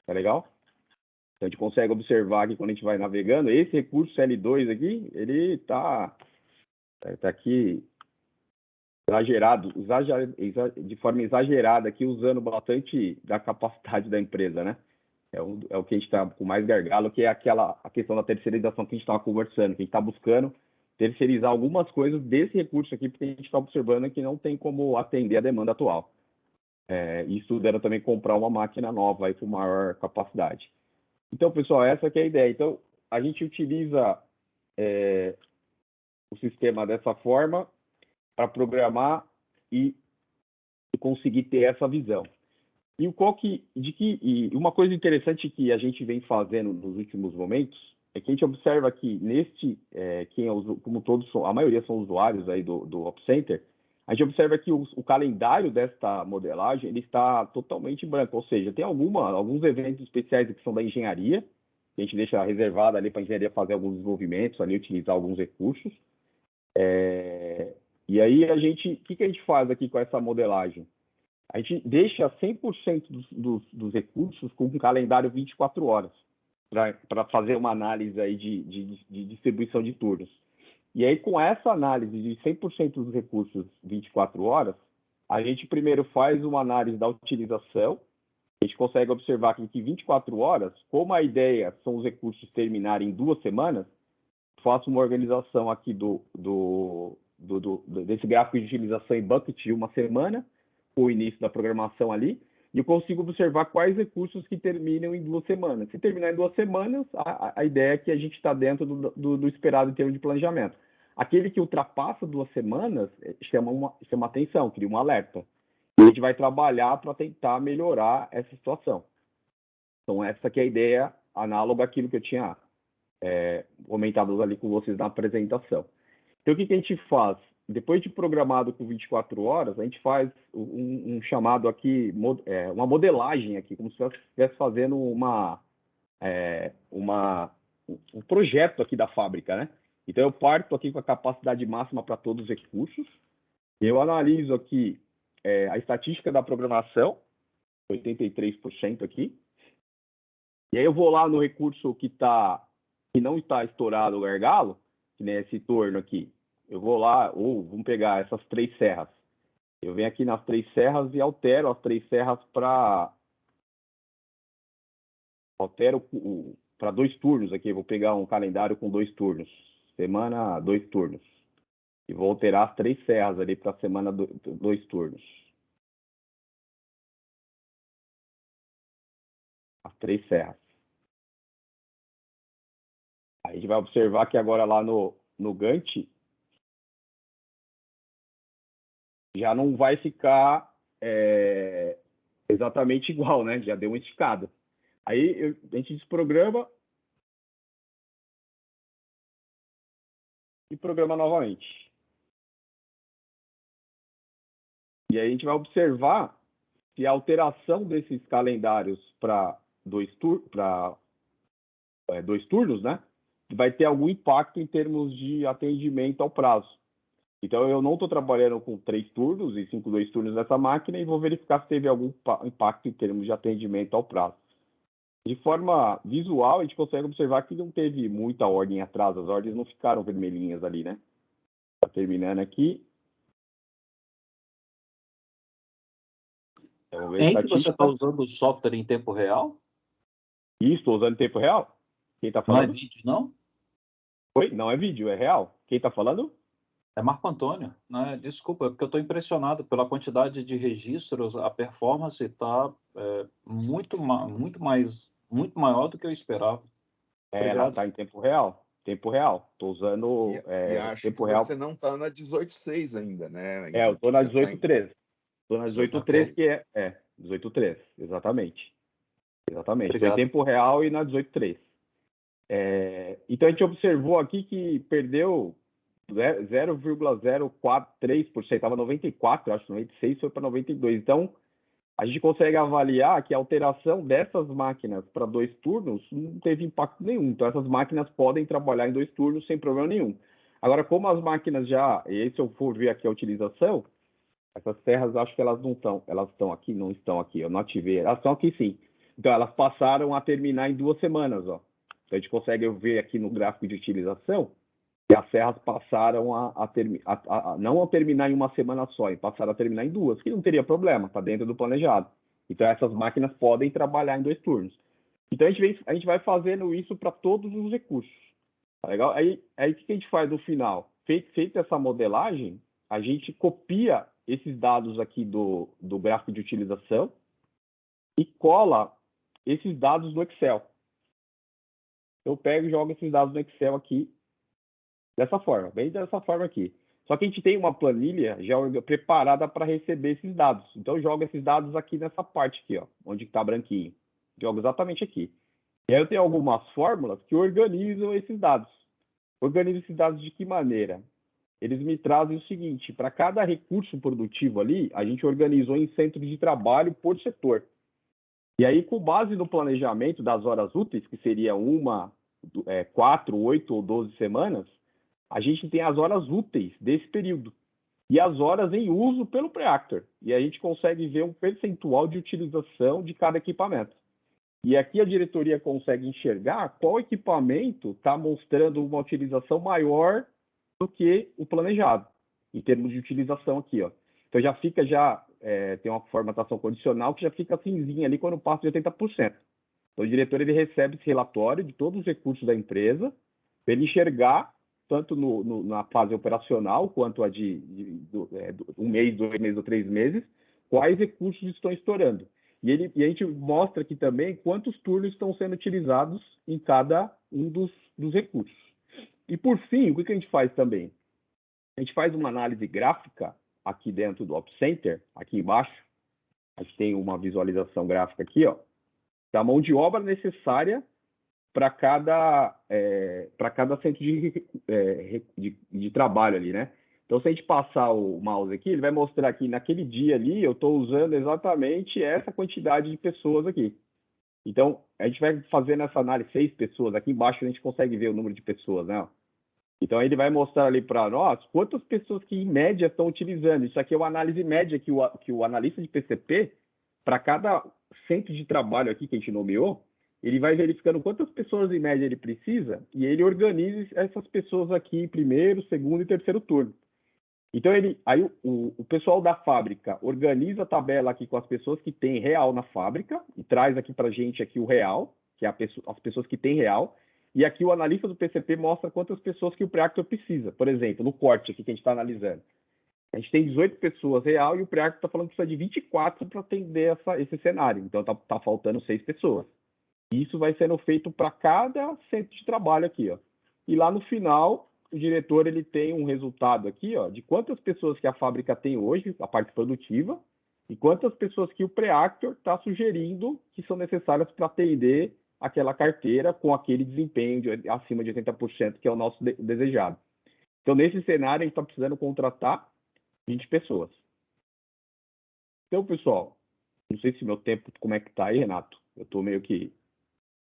Tá legal? Então, a gente consegue observar aqui, quando a gente vai navegando, esse recurso L2 aqui, ele está aqui exagerado, de forma exagerada aqui, usando bastante da capacidade da empresa, né? É o que a gente está com mais gargalo, que é a questão da terceirização que a gente estava conversando, que a gente está buscando terceirizar algumas coisas desse recurso aqui, porque a gente está observando que não tem como atender a demanda atual. E estudando também comprar uma máquina nova aí com maior capacidade. Então, pessoal, essa que é a ideia. Então, a gente utiliza o sistema dessa forma para programar e conseguir ter essa visão. E uma coisa interessante que a gente vem fazendo nos últimos momentos é que a gente observa que a maioria são usuários aí do OpCenter, a gente observa que o calendário desta modelagem ele está totalmente branco, ou seja, tem alguns eventos especiais que são da engenharia, que a gente deixa reservado ali para a engenharia fazer alguns desenvolvimentos, ali utilizar alguns recursos. E aí o que a gente faz aqui com essa modelagem? A gente deixa 100% dos recursos com um calendário 24 horas, para fazer uma análise aí de distribuição de turnos. E aí, com essa análise de 100% dos recursos 24 horas, a gente primeiro faz uma análise da utilização, a gente consegue observar que 24 horas, como a ideia são os recursos terminarem em 2 semanas, faço uma organização aqui desse gráfico de utilização em bucket de 1 semana, o início da programação ali, e eu consigo observar quais recursos que terminam em 2 semanas. Se terminar em 2 semanas, a ideia é que a gente está dentro do esperado em termos de planejamento. Aquele que ultrapassa 2 semanas chama atenção, cria um alerta. E a gente vai trabalhar para tentar melhorar essa situação. Então, essa que é a ideia análoga àquilo que eu tinha comentado ali com vocês na apresentação. Então, o que a gente faz? Depois de programado com 24 horas, a gente faz um chamado aqui, uma modelagem aqui, como se estivesse fazendo um projeto aqui da fábrica, né? Então, eu parto aqui com a capacidade máxima para todos os recursos, Eu analiso aqui a estatística da programação, 83% aqui. E aí eu vou lá no recurso que não está estourado o gargalo, que nem esse torno aqui. Eu vou lá, ou vamos pegar essas 3 serras. Eu venho aqui nas 3 serras e altero as 3 serras para... Altero para 2 turnos aqui. Eu vou pegar um calendário com 2 turnos. Semana, 2 turnos. E vou alterar as 3 serras ali para a semana 2 turnos. As 3 serras. Aí a gente vai observar que agora lá no Gantt já não vai ficar exatamente igual, né? Já deu uma esticada. Aí a gente desprograma e programa novamente. E aí a gente vai observar se a alteração desses calendários para 2 turnos, né? Vai ter algum impacto em termos de atendimento ao prazo. Então, eu não estou trabalhando com 3 turnos e 5 2 turnos nessa máquina e vou verificar se teve algum impacto em termos de atendimento ao prazo. De forma visual, a gente consegue observar que não teve muita ordem atrás, as ordens não ficaram vermelhinhas ali, né? Tá terminando aqui. Então, que você está usando o software em tempo real? Isso, estou usando em tempo real. Quem está falando? Não é vídeo, não? Oi? Não é vídeo, é real. Quem está falando? É Marco Antônio, né? Desculpa, é porque eu estou impressionado pela quantidade de registros, a performance está muito maior do que eu esperava. Ela está em tempo real. Tempo real. Estou usando acho tempo que real. você não está na 18.6 ainda, né? Eu estou na 18.3. Estou na 18.3, que é 18.3, exatamente. Exatamente. Estou em tempo real e na 18.3. Então, a gente observou aqui que perdeu 0,043%. Estava 94, acho, 96, foi para 92. Então, a gente consegue avaliar que a alteração dessas máquinas para 2 turnos não teve impacto nenhum. Então, essas máquinas podem trabalhar em 2 turnos sem problema nenhum. Agora, como as máquinas já... E aí, se eu for ver aqui a utilização, essas serras, acho que elas não estão. Elas estão aqui? Não estão aqui. Eu não ativei. Elas estão aqui, sim. Então, elas passaram a terminar em 2 semanas, ó. Então, a gente consegue ver aqui no gráfico de utilização que as serras passaram não a terminar em uma semana só, passaram a terminar em 2, que não teria problema, está dentro do planejado. Então, essas máquinas podem trabalhar em 2 turnos. Então, a gente vai fazendo isso para todos os recursos. Tá legal? Aí o que a gente faz no final? Feita essa modelagem, a gente copia esses dados aqui do gráfico de utilização e cola esses dados no Excel. Eu pego e jogo esses dados no Excel aqui dessa forma, bem dessa forma aqui. Só que a gente tem uma planilha já preparada para receber esses dados. Então, eu jogo esses dados aqui nessa parte aqui, ó, onde está branquinho. Jogo exatamente aqui. E aí eu tenho algumas fórmulas que organizam esses dados. Organizo esses dados de que maneira? Eles me trazem o seguinte, para cada recurso produtivo ali, a gente organizou em centros de trabalho por setor. E aí, com base no planejamento das horas úteis, que seria 4, 8 ou 12 semanas, a gente tem as horas úteis desse período e as horas em uso pelo Preactor. E a gente consegue ver um percentual de utilização de cada equipamento. E aqui a diretoria consegue enxergar qual equipamento está mostrando uma utilização maior do que o planejado, em termos de utilização aqui, ó. Então já fica, tem uma formatação condicional que já fica cinzinha ali quando passa de 80%. Então o diretor ele recebe esse relatório de todos os recursos da empresa, para ele enxergar, tanto na fase operacional, quanto a de 1 mês, 2 meses ou 3 meses, quais recursos estão estourando. E a gente mostra aqui também quantos turnos estão sendo utilizados em cada um dos recursos. E, por fim, o que a gente faz também? A gente faz uma análise gráfica aqui dentro do Ops Center, aqui embaixo. A gente tem uma visualização gráfica aqui, ó, da mão de obra necessária para cada centro de trabalho ali, né? Então, se a gente passar o mouse aqui, ele vai mostrar que naquele dia ali eu estou usando exatamente essa quantidade de pessoas aqui. Então, a gente vai fazendo essa análise, 6 pessoas. Aqui embaixo a gente consegue ver o número de pessoas, né? Então, ele vai mostrar ali para nós quantas pessoas que, em média, estão utilizando. Isso aqui é uma análise média que o analista de PCP, para cada centro de trabalho aqui que a gente nomeou, ele vai verificando quantas pessoas, em média, ele precisa e ele organiza essas pessoas aqui em primeiro, segundo e terceiro turno. Então, aí o pessoal da fábrica organiza a tabela aqui com as pessoas que têm real na fábrica e traz aqui para a gente aqui o real, que é as pessoas que têm real. E aqui o analista do PCP mostra quantas pessoas que o Preactor precisa. Por exemplo, no corte aqui que a gente está analisando. A gente tem 18 pessoas real e o Preactor está falando que precisa de 24 para atender esse cenário. Então, tá faltando 6 pessoas. Isso vai sendo feito para cada centro de trabalho aqui, ó. E lá no final, o diretor ele tem um resultado aqui, ó, de quantas pessoas que a fábrica tem hoje, a parte produtiva, e quantas pessoas que o Preactor está sugerindo que são necessárias para atender aquela carteira com aquele desempenho acima de 80%, que é o nosso desejado. Então, nesse cenário, a gente está precisando contratar 20 pessoas. Então, pessoal, não sei se meu tempo, como é que tá aí, Renato? Eu estou meio que...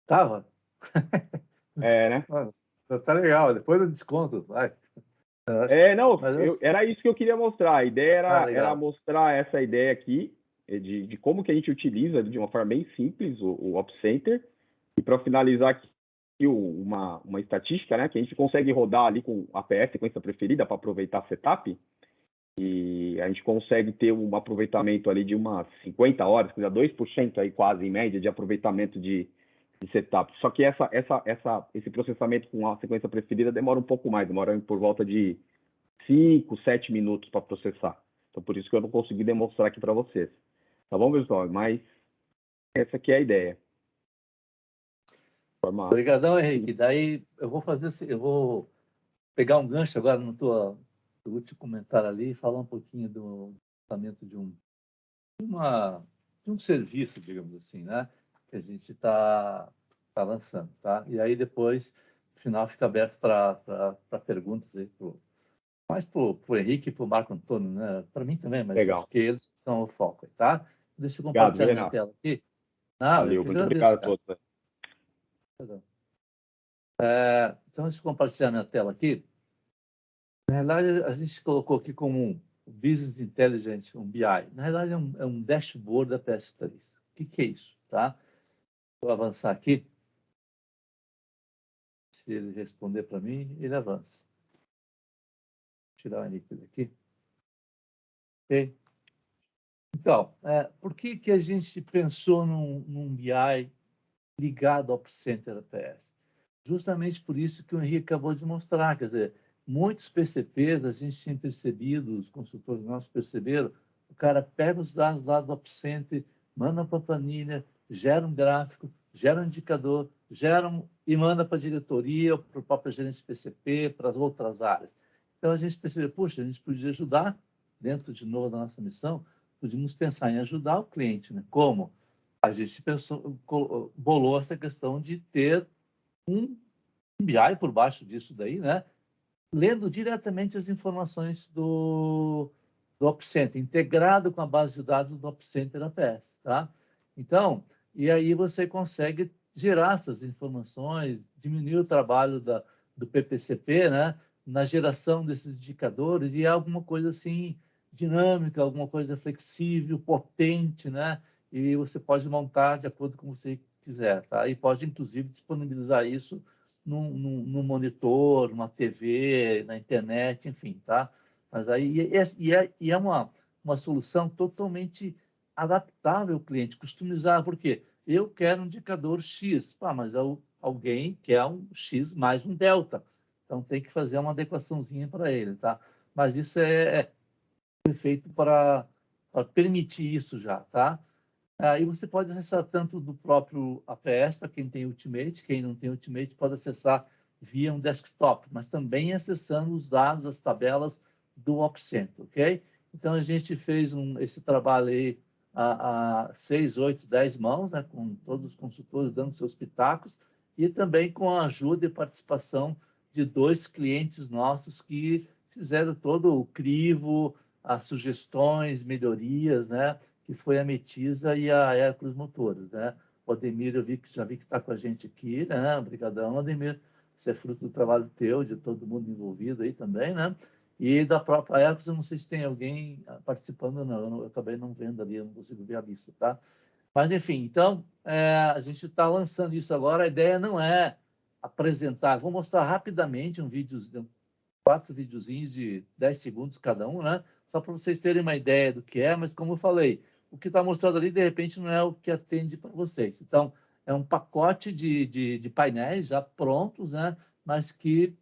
Tava. Né? Tá legal, depois do desconto, vai. Não, era isso que eu queria mostrar. A ideia era mostrar essa ideia aqui, de como que a gente utiliza de uma forma bem simples o Ops Center. E para finalizar aqui, uma estatística, né, que a gente consegue rodar ali com a APS, sequência preferida, para aproveitar a setup, e a gente consegue ter um aproveitamento ali de umas 50 horas, quer dizer, 2% aí quase, em média, de aproveitamento de setup. Só que esse processamento com a sequência preferida demora um pouco mais, demora por volta de 5, 7 minutos para processar. Então, por isso que eu não consegui demonstrar aqui para vocês. Tá bom, pessoal? Mas essa aqui é a ideia. Obrigadão, Henrique. Daí eu vou pegar um gancho agora no teu último comentário ali e falar um pouquinho do lançamento de um serviço, digamos assim, né? Que a gente está lançando, tá? E aí depois, no final, fica aberto para perguntas aí, mais para o Henrique e para o Marco Antônio, né? Para mim também, mas Legal. acho que eles são o foco, tá? Deixa eu compartilhar minha tela aqui. Valeu, muito obrigado a todos. Então, deixa eu compartilhar minha tela aqui. Na realidade, a gente colocou aqui como um Business Intelligence, um BI. Na realidade, é um dashboard da PS3. O que é isso? Tá? Vou avançar aqui. Se ele responder para mim, ele avança. Vou tirar o Henrique daqui. Ok? Então, por que a gente pensou num BI ligado ao Center APS? Justamente por isso que o Henrique acabou de mostrar. Quer dizer, muitos PCPs, a gente tinha percebido, os consultores nossos perceberam, o cara pega os dados lá do OpCenter, manda para a planilha, gera um gráfico, gera um indicador, e manda para a diretoria, para a própria gerência PCP, para as outras áreas. Então, a gente percebeu, puxa, a gente podia ajudar, dentro de novo da nossa missão, podíamos pensar em ajudar o cliente. Né? Como? A gente bolou essa questão de ter um BI por baixo disso daí, né? Lendo diretamente as informações do OpCenter, integrado com a base de dados do OpCenter APS, tá? Então, e aí você consegue gerar essas informações, diminuir o trabalho do PPCP, né? Na geração desses indicadores, e é alguma coisa assim dinâmica, alguma coisa flexível, potente, né? E você pode montar de acordo com você quiser, tá? E pode, inclusive, disponibilizar isso no monitor, numa TV, na internet, enfim, tá? Mas aí é uma solução totalmente adaptável ao cliente, customizar, porque eu quero um indicador X, mas alguém quer um X mais um delta, então tem que fazer uma adequaçãozinha para ele, tá? Mas isso é feito para permitir isso já, tá? E você pode acessar tanto do próprio APS, para quem tem Ultimate, quem não tem Ultimate pode acessar via um desktop, mas também acessando os dados, as tabelas do OpCenter, ok? Então, a gente fez esse trabalho aí a 6, 8, 10 mãos, né, com todos os consultores dando seus pitacos, e também com a ajuda e participação de 2 clientes nossos que fizeram todo o crivo, as sugestões, melhorias, né? Que foi a Metisa e a Hércules Motores, né? O Ademir, já vi que está com a gente aqui, né? Obrigadão, Ademir. isso é fruto do trabalho teu, de todo mundo envolvido aí também, né? E da própria Herpes, eu não sei se tem alguém participando, não, eu acabei não vendo ali, eu não consigo ver a lista, tá? Mas, enfim, então, a gente está lançando isso agora, a ideia não é apresentar, vou mostrar rapidamente um vídeo, 4 videozinhos de 10 segundos cada um, né? Só para vocês terem uma ideia do que é, mas como eu falei, o que está mostrado ali, de repente, não é o que atende para vocês. Então, é um pacote de painéis já prontos, né? Mas que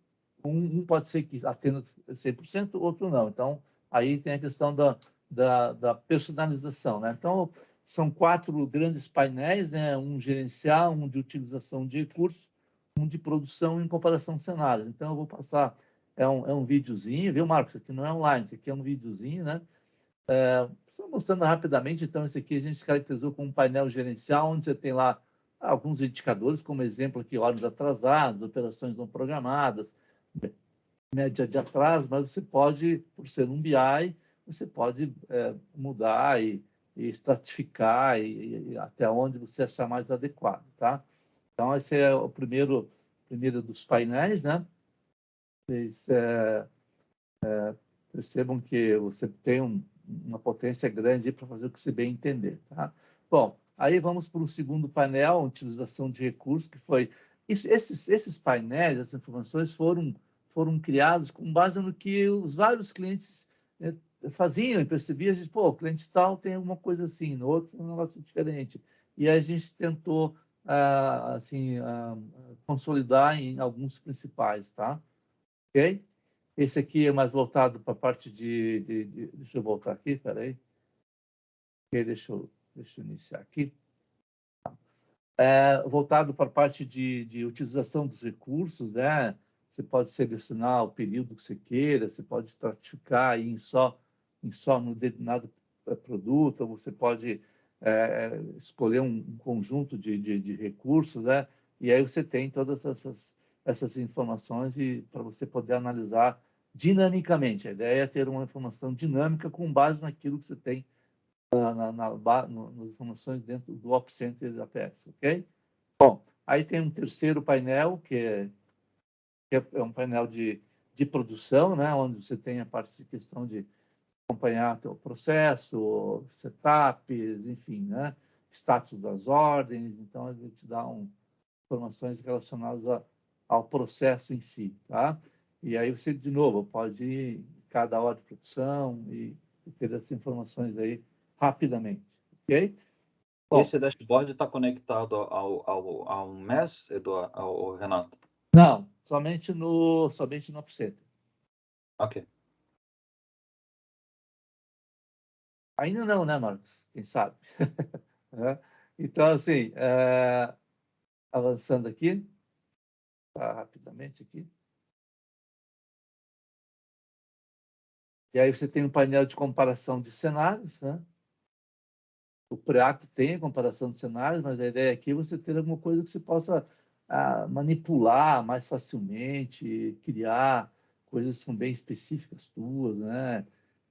um pode ser que atenda 100%, outro não. Então, aí tem a questão da personalização, né? Então, são 4 grandes painéis, né? Um gerencial, um de utilização de recursos, um de produção em comparação de cenários. Então, eu vou passar, é um videozinho, viu, Marcos? Isso aqui não é online, isso aqui é um videozinho, né? Só mostrando rapidamente, então, esse aqui a gente caracterizou como um painel gerencial, onde você tem lá alguns indicadores, como exemplo aqui, horas atrasadas, operações não programadas, média de atraso, mas você pode, por ser um BI, você pode mudar e estratificar e até onde você achar mais adequado, tá? Então, esse é o primeiro dos painéis, né? Vocês percebam que você tem uma potência grande para fazer o que você bem entender, tá? Bom, aí vamos para o segundo painel, utilização de recursos, que foi... Esses painéis, essas informações foram criados com base no que os vários clientes faziam e percebiam, a gente, pô, o cliente tal tem alguma coisa assim, no outro tem um negócio diferente. E aí a gente tentou, consolidar em alguns principais, tá? Ok? Esse aqui é mais voltado para a parte deixa eu voltar aqui, peraí. Okay, deixa eu iniciar aqui. Voltado para a parte de utilização dos recursos, né? Você pode selecionar o período que você queira, você pode estratificar em só no determinado produto, ou você pode escolher um conjunto de recursos, né? E aí você tem todas essas informações para você poder analisar dinamicamente. A ideia é ter uma informação dinâmica com base naquilo que você tem nas informações dentro do Op Center da APS, ok? Bom, aí tem um terceiro painel, que é um painel de produção, né? Onde você tem a parte de questão de acompanhar o processo, setups, enfim, né? Status das ordens. Então, ele te dá informações relacionadas ao processo em si, tá? E aí você, de novo, pode ir em cada hora de produção e ter essas informações aí rapidamente, ok? Bom, Esse dashboard está conectado ao MES, Eduardo, ao Renato? não, somente no Op Center. Ok. Ainda não, né, Marcos? Quem sabe? Então, assim, avançando aqui, tá, rapidamente aqui. E aí você tem um painel de comparação de cenários, né? O Preact tem a comparação de cenários, mas a ideia aqui é você ter alguma coisa que você possa manipular mais facilmente, criar coisas que são bem específicas tuas, né?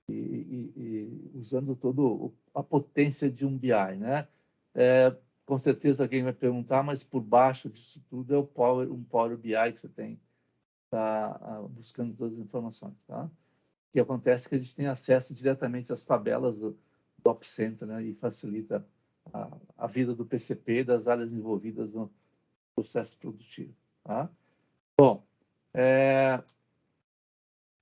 E usando toda a potência de um BI, né? Com certeza alguém vai perguntar, mas por baixo disso tudo é um Power BI que você tem, tá buscando todas as informações, tá? O que acontece é que a gente tem acesso diretamente às tabelas do Op Center, né? E facilita a vida do PCP e das áreas envolvidas no processo produtivo, tá? Bom,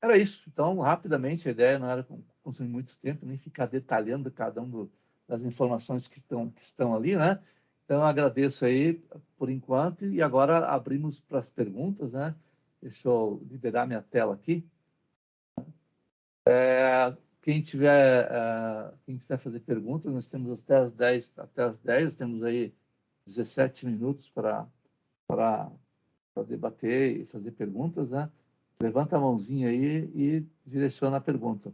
era isso. Então, rapidamente, a ideia não era consumir muito tempo, nem ficar detalhando cada das informações que estão ali, né? Então, eu agradeço aí por enquanto e agora abrimos para as perguntas, né? Deixa eu liberar minha tela aqui. Quem quiser fazer perguntas, nós temos até as 10, temos aí 17 minutos para debater e fazer perguntas, né? Levanta a mãozinha aí e direciona a pergunta.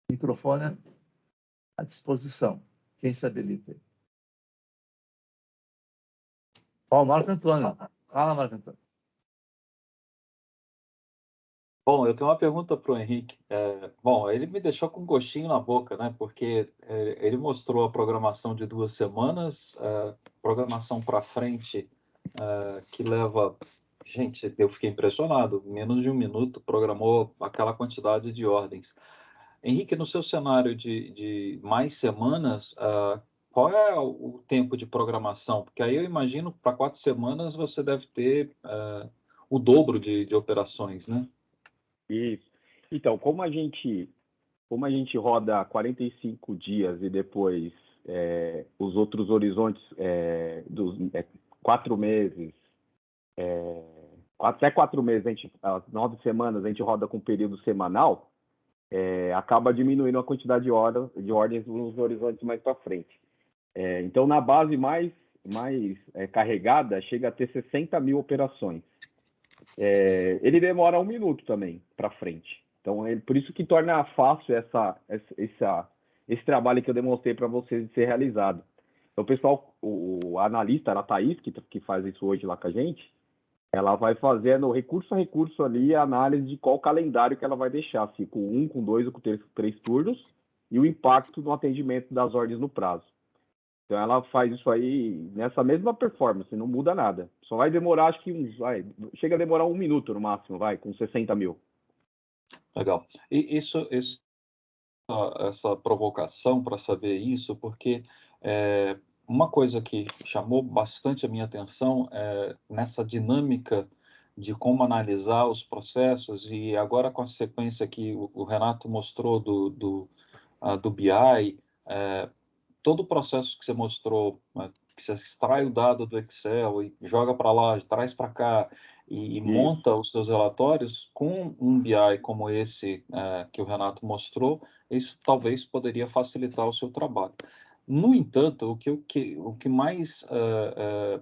Microfone à disposição. Quem se habilita? Ó, Marco Antônio. Fala, Marco Antônio. Bom, eu tenho uma pergunta para o Henrique. Bom, ele me deixou com um gostinho na boca, né? Porque ele mostrou a programação de 2 semanas, programação para frente que leva... Gente, eu fiquei impressionado. Menos de um minuto programou aquela quantidade de ordens. Henrique, no seu cenário de mais semanas, qual é o tempo de programação? Porque aí eu imagino que para 4 semanas você deve ter o dobro de operações, né? Isso. Então, como a gente roda 45 dias e depois os outros horizontes dos 4 meses, até 4 meses, as 9 semanas a gente roda com período semanal, acaba diminuindo a quantidade de ordens nos horizontes mais para frente. Então, na base mais carregada, chega a ter 60 mil operações. Ele demora 1 minuto também para frente. Então, por isso que torna fácil esse trabalho que eu demonstrei para vocês de ser realizado. Então, o pessoal, o analista, a Thaís, que faz isso hoje lá com a gente, ela vai fazendo recurso a recurso ali a análise de qual calendário que ela vai deixar, se com 1, com 2 ou com 3 turnos, e o impacto no atendimento das ordens no prazo. Então, ela faz isso aí nessa mesma performance, não muda nada. Só vai demorar, acho que chega a demorar 1 minuto no máximo, com 60 mil. Legal. E essa provocação para saber isso, porque uma coisa que chamou bastante a minha atenção é nessa dinâmica de como analisar os processos, e agora com a sequência que o Renato mostrou do BI, todo o processo que você mostrou, que você extrai o dado do Excel e joga para lá, traz para cá e monta os seus relatórios com um BI como esse que o Renato mostrou, isso talvez poderia facilitar o seu trabalho. No entanto,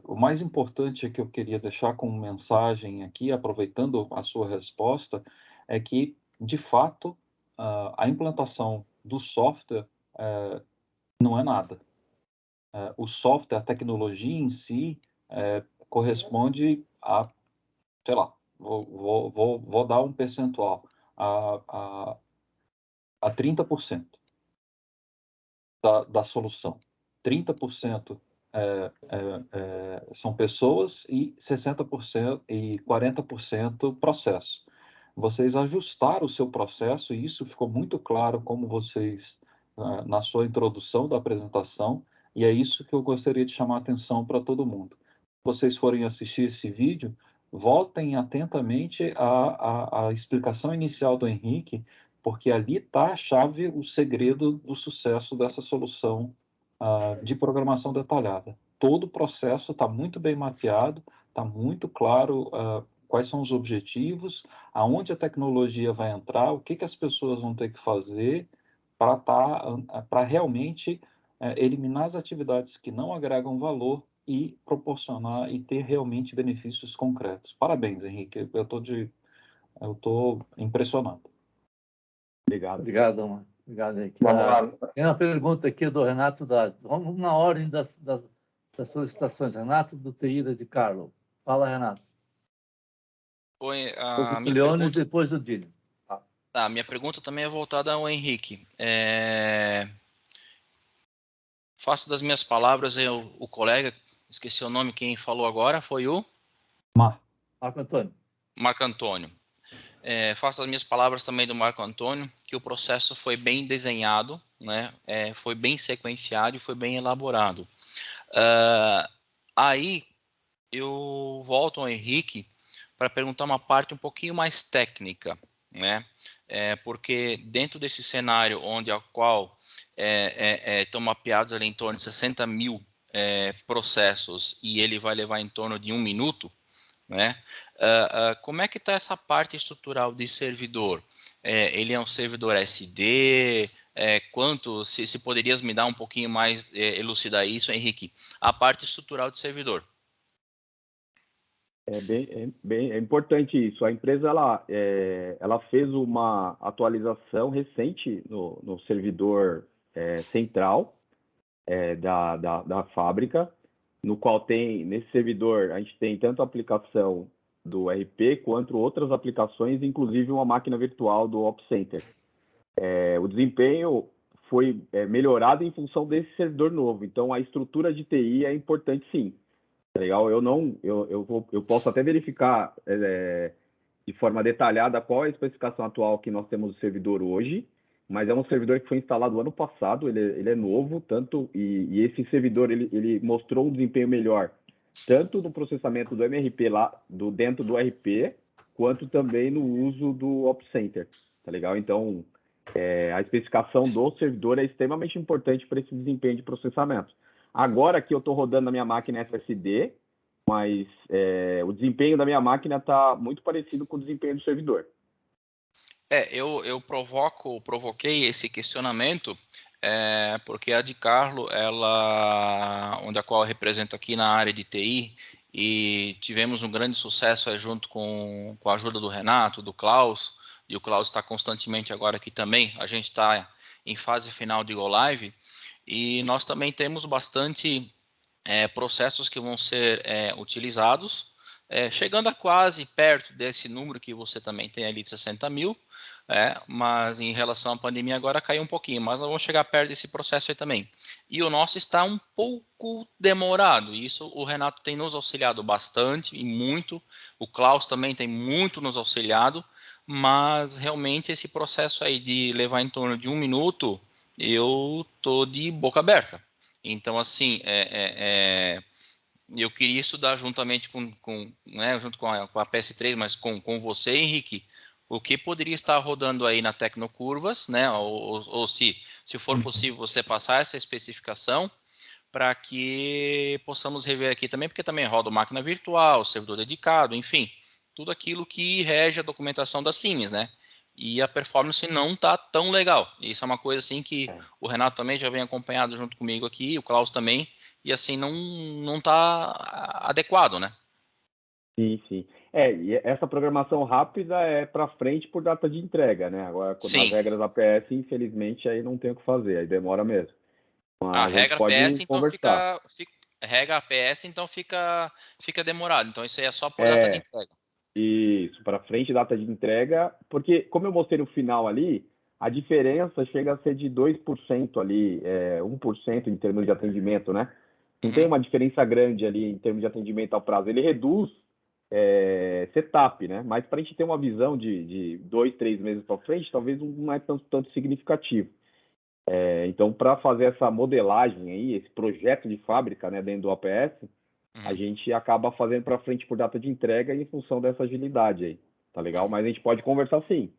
o mais importante que eu queria deixar como mensagem aqui, aproveitando a sua resposta, é que, de fato, a implantação do software não é nada. O software, a tecnologia em si, corresponde a, sei lá, vou dar um percentual, a 30% da solução. 30% são pessoas e 60% e 40% processo. Vocês ajustaram o seu processo, e isso ficou muito claro como vocês, na sua introdução da apresentação, e é isso que eu gostaria de chamar a atenção para todo mundo. Se vocês forem assistir esse vídeo, voltem atentamente à explicação inicial do Henrique, porque ali está a chave, o segredo do sucesso dessa solução de programação detalhada. Todo o processo está muito bem mapeado, está muito claro quais são os objetivos, aonde a tecnologia vai entrar, o que as pessoas vão ter que fazer para realmente eliminar as atividades que não agregam valor e proporcionar e ter realmente benefícios concretos. Parabéns, Henrique. Eu estou impressionado. Obrigado. Obrigado, Henrique. Tem uma pergunta aqui do Renato vamos na ordem das solicitações. Renato, do TI de Carlo. Fala, Renato. Oi, Depois do Leones, depois do Dini. A minha pergunta também é voltada ao Henrique. Faço das minhas palavras o colega, esqueci o nome, quem falou agora foi o? Marco Antônio. Marco Antônio. Faço as minhas palavras também do Marco Antônio, que o processo foi bem desenhado, né? Foi bem sequenciado e foi bem elaborado. Aí eu volto ao Henrique para perguntar uma parte um pouquinho mais técnica, né? Porque dentro desse cenário onde a qual estão mapeados ali em torno de 60 mil processos e ele vai levar em torno de 1 minuto, né? Como é que está essa parte estrutural de servidor? Ele é um servidor SD? Se poderias me dar um pouquinho mais, elucidar isso, Henrique? A parte estrutural de servidor. É importante isso. A empresa ela fez uma atualização recente no servidor central da fábrica, no qual nesse servidor a gente tem tanto a aplicação do RP quanto outras aplicações, inclusive uma máquina virtual do Ops Center. O desempenho foi melhorado em função desse servidor novo. Então, a estrutura de TI é importante, sim. tá legal? Eu posso até verificar de forma detalhada qual é a especificação atual que nós temos do servidor hoje, mas é um servidor que foi instalado ano passado, ele é novo, e esse servidor ele mostrou um desempenho melhor, tanto no processamento do MRP dentro do RP, quanto também no uso do Ops Center, tá legal? Então, a especificação do servidor é extremamente importante para esse desempenho de processamento. Agora que eu estou rodando na minha máquina SSD, mas o desempenho da minha máquina está muito parecido com o desempenho do servidor. Eu provoquei esse questionamento porque a de Carlo, onde a qual eu represento aqui na área de TI, e tivemos um grande sucesso junto com a ajuda do Renato, do Klaus, e o Klaus está constantemente agora aqui também. A gente está em fase final de Go Live, e nós também temos bastante processos que vão ser utilizados, chegando a quase perto desse número que você também tem ali de 60 mil, mas em relação à pandemia agora caiu um pouquinho, mas nós vamos chegar perto desse processo aí também. E o nosso está um pouco demorado, e isso o Renato tem nos auxiliado bastante e muito, o Klaus também tem muito nos auxiliado, mas realmente esse processo aí de levar em torno de 1 minuto, eu tô de boca aberta. Então, assim, eu queria estudar juntamente junto com a PS3, mas com você, Henrique, o que poderia estar rodando aí na Tecnocurvas, né? Ou se for possível você passar essa especificação para que possamos rever aqui também, porque também roda máquina virtual, servidor dedicado, enfim, tudo aquilo que rege a documentação da Siemens, né? E a performance não está tão legal. Isso é uma coisa assim que o Renato também já vem acompanhado junto comigo aqui, o Klaus também, e assim não está adequado, né? Sim, sim. E essa programação rápida é para frente por data de entrega, né? Agora, nas Sim, regras APS, infelizmente, aí não tem o que fazer, aí demora mesmo. a Mas a gente regra APS pode então conversar. regra APS então fica demorado. Então isso aí é só por data de entrega. Isso, para frente data de entrega, porque como eu mostrei no final ali, a diferença chega a ser de 2% ali, 1% em termos de atendimento, né? Não tem uma diferença grande ali em termos de atendimento ao prazo. Ele reduz setup, né? Mas para a gente ter uma visão de 2, 3 meses para frente, talvez não é tanto significativo. Então, para fazer essa modelagem aí, esse projeto de fábrica, né, dentro do APS, a gente acaba fazendo para frente por data de entrega em função dessa agilidade aí, tá legal? Mas a gente pode conversar sim,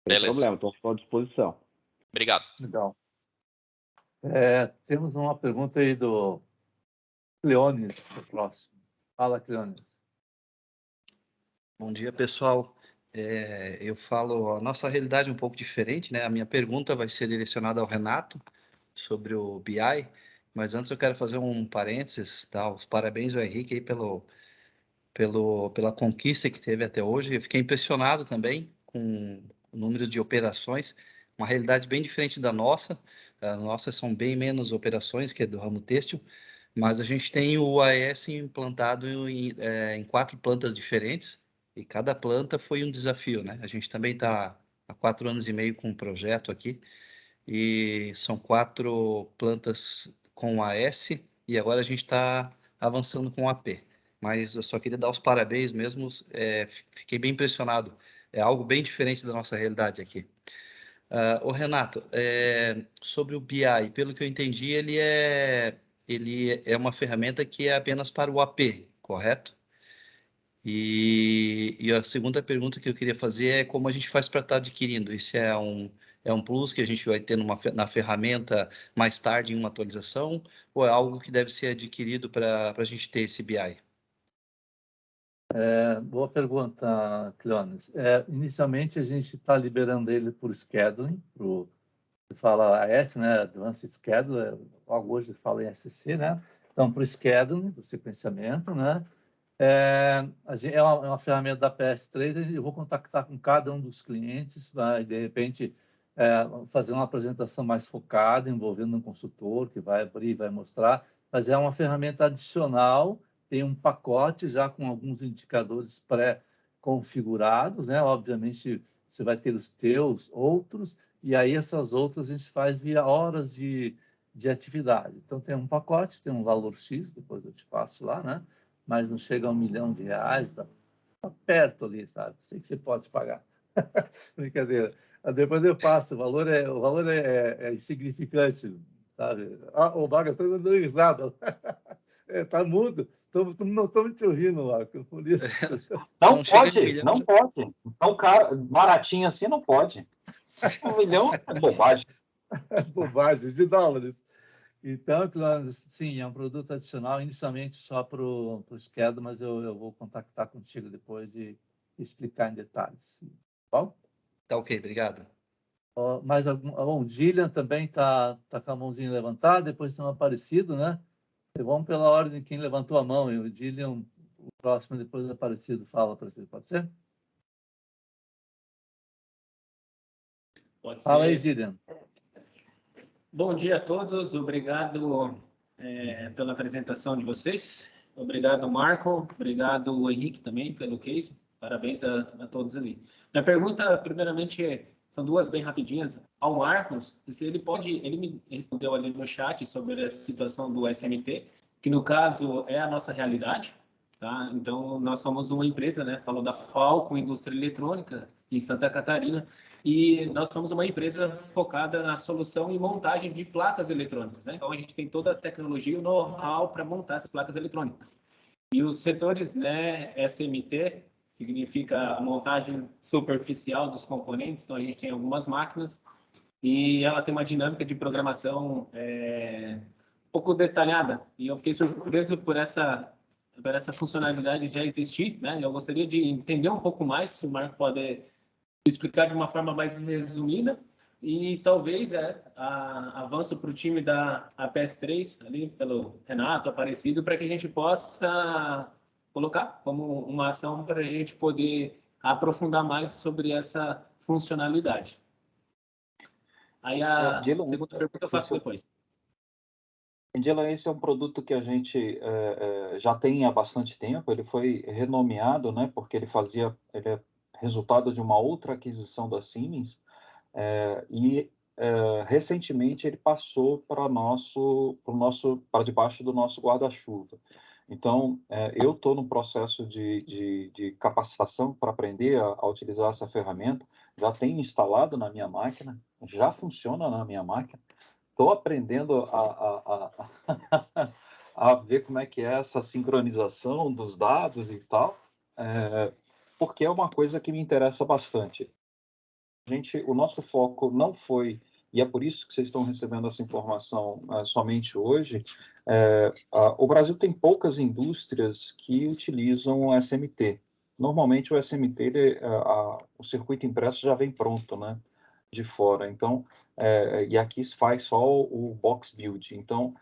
sem problema, estou à disposição. Obrigado. Legal. Temos uma pergunta aí do Cleones, o próximo. Fala, Cleones. Bom dia, pessoal. Eu falo a nossa realidade é um pouco diferente, né? A minha pergunta vai ser direcionada ao Renato sobre o BI, mas antes eu quero fazer um parênteses, tá? Os parabéns ao Henrique aí pela conquista que teve até hoje. Eu fiquei impressionado também com o número de operações, uma realidade bem diferente da nossa. As nossas são bem menos operações que é do ramo têxtil, mas a gente tem o AES implantado em 4 plantas diferentes, e cada planta foi um desafio, né? A gente também está há 4 anos e meio com um projeto aqui, e são 4 plantas com AS, e agora a gente está avançando com AP. Mas eu só queria dar os parabéns mesmo, fiquei bem impressionado. É algo bem diferente da nossa realidade aqui. Ô Renato, sobre o BI, pelo que eu entendi, ele é uma ferramenta que é apenas para o AP, correto? E a segunda pergunta que eu queria fazer é como a gente faz para estar adquirindo. Isso é um plus que a gente vai ter na ferramenta mais tarde em uma atualização, ou é algo que deve ser adquirido para a gente ter esse BI? Boa pergunta, Cleones. Inicialmente, a gente está liberando ele por scheduling, fala AS, né? Advanced Scheduler, logo hoje fala em SC, né? Então, para o scheduling, para o sequenciamento, né? É uma ferramenta da PS3, eu vou contactar com cada um dos clientes, vai, de repente, fazer uma apresentação mais focada, envolvendo um consultor que vai abrir, vai mostrar, mas é uma ferramenta adicional, tem um pacote já com alguns indicadores pré-configurados, né? Obviamente, você vai ter os teus outros, e aí essas outras a gente faz via horas de de atividade. Então, tem um pacote, tem um valor X, depois eu te passo lá, né? Mas não chega a R$1 milhão, tá perto ali, sabe? Sei que você pode pagar. Brincadeira. Depois eu passo, o valor é insignificante, sabe? O Marco está dando risada. Tá mudo. Não estamos te ouvindo, Marco, por isso. Não pode, não pode. Tão caro, baratinho assim não pode. R$1 milhão é bobagem. Bobagem, de dólares. Então, sim, é um produto adicional, inicialmente só para o Schedule, mas eu vou contactar contigo depois e explicar em detalhes. Bom? Tá ok, obrigado. Mas o Gillian também está com a mãozinha levantada, depois tem um Aparecido, né? Vamos pela ordem quem levantou a mão, e o Gillian, o próximo, depois do Aparecido, fala, Aparecido, pode ser? Pode ser. Fala aí, Gillian. Bom dia a todos, obrigado pela apresentação de vocês. Obrigado, Marco, obrigado, Henrique, também, pelo case. Parabéns a todos ali. Minha pergunta, primeiramente, são duas bem rapidinhas. Ao Marcos, se ele me respondeu ali no chat sobre a situação do SMT, que no caso é a nossa realidade, tá? Então, nós somos uma empresa, né? Falou da Falco Indústria Eletrônica, em Santa Catarina, e nós somos uma empresa focada na solução e montagem de placas eletrônicas, né? Então, a gente tem toda a tecnologia e o know-how para montar essas placas eletrônicas. E os setores, né, SMT, significa a montagem superficial dos componentes, então a gente tem algumas máquinas e ela tem uma dinâmica de programação um pouco detalhada, e eu fiquei surpreso por essa funcionalidade já existir, né? Eu gostaria de entender um pouco mais, se o Marco pode explicar de uma forma mais resumida, e talvez avanço para o time da APS3, ali pelo Renato, Aparecido, para que a gente possa colocar como uma ação para a gente poder aprofundar mais sobre essa funcionalidade. Aí a segunda pergunta eu faço depois. Angela, esse é um produto que a gente já tem há bastante tempo. Ele foi renomeado, né, porque ele é resultado de uma outra aquisição da Siemens, recentemente ele passou para debaixo do nosso guarda-chuva. Então, eu estou no processo de capacitação para aprender a utilizar essa ferramenta. Já tenho instalado na minha máquina, já funciona na minha máquina. Estou aprendendo a ver como é que é essa sincronização dos dados e tal, porque é uma coisa que me interessa bastante. O nosso foco não foi, e é por isso que vocês estão recebendo essa informação somente hoje, o Brasil tem poucas indústrias que utilizam o SMT. Normalmente o SMT, o circuito impresso já vem pronto, né, de fora. Então, e aqui se faz só o box build. Então,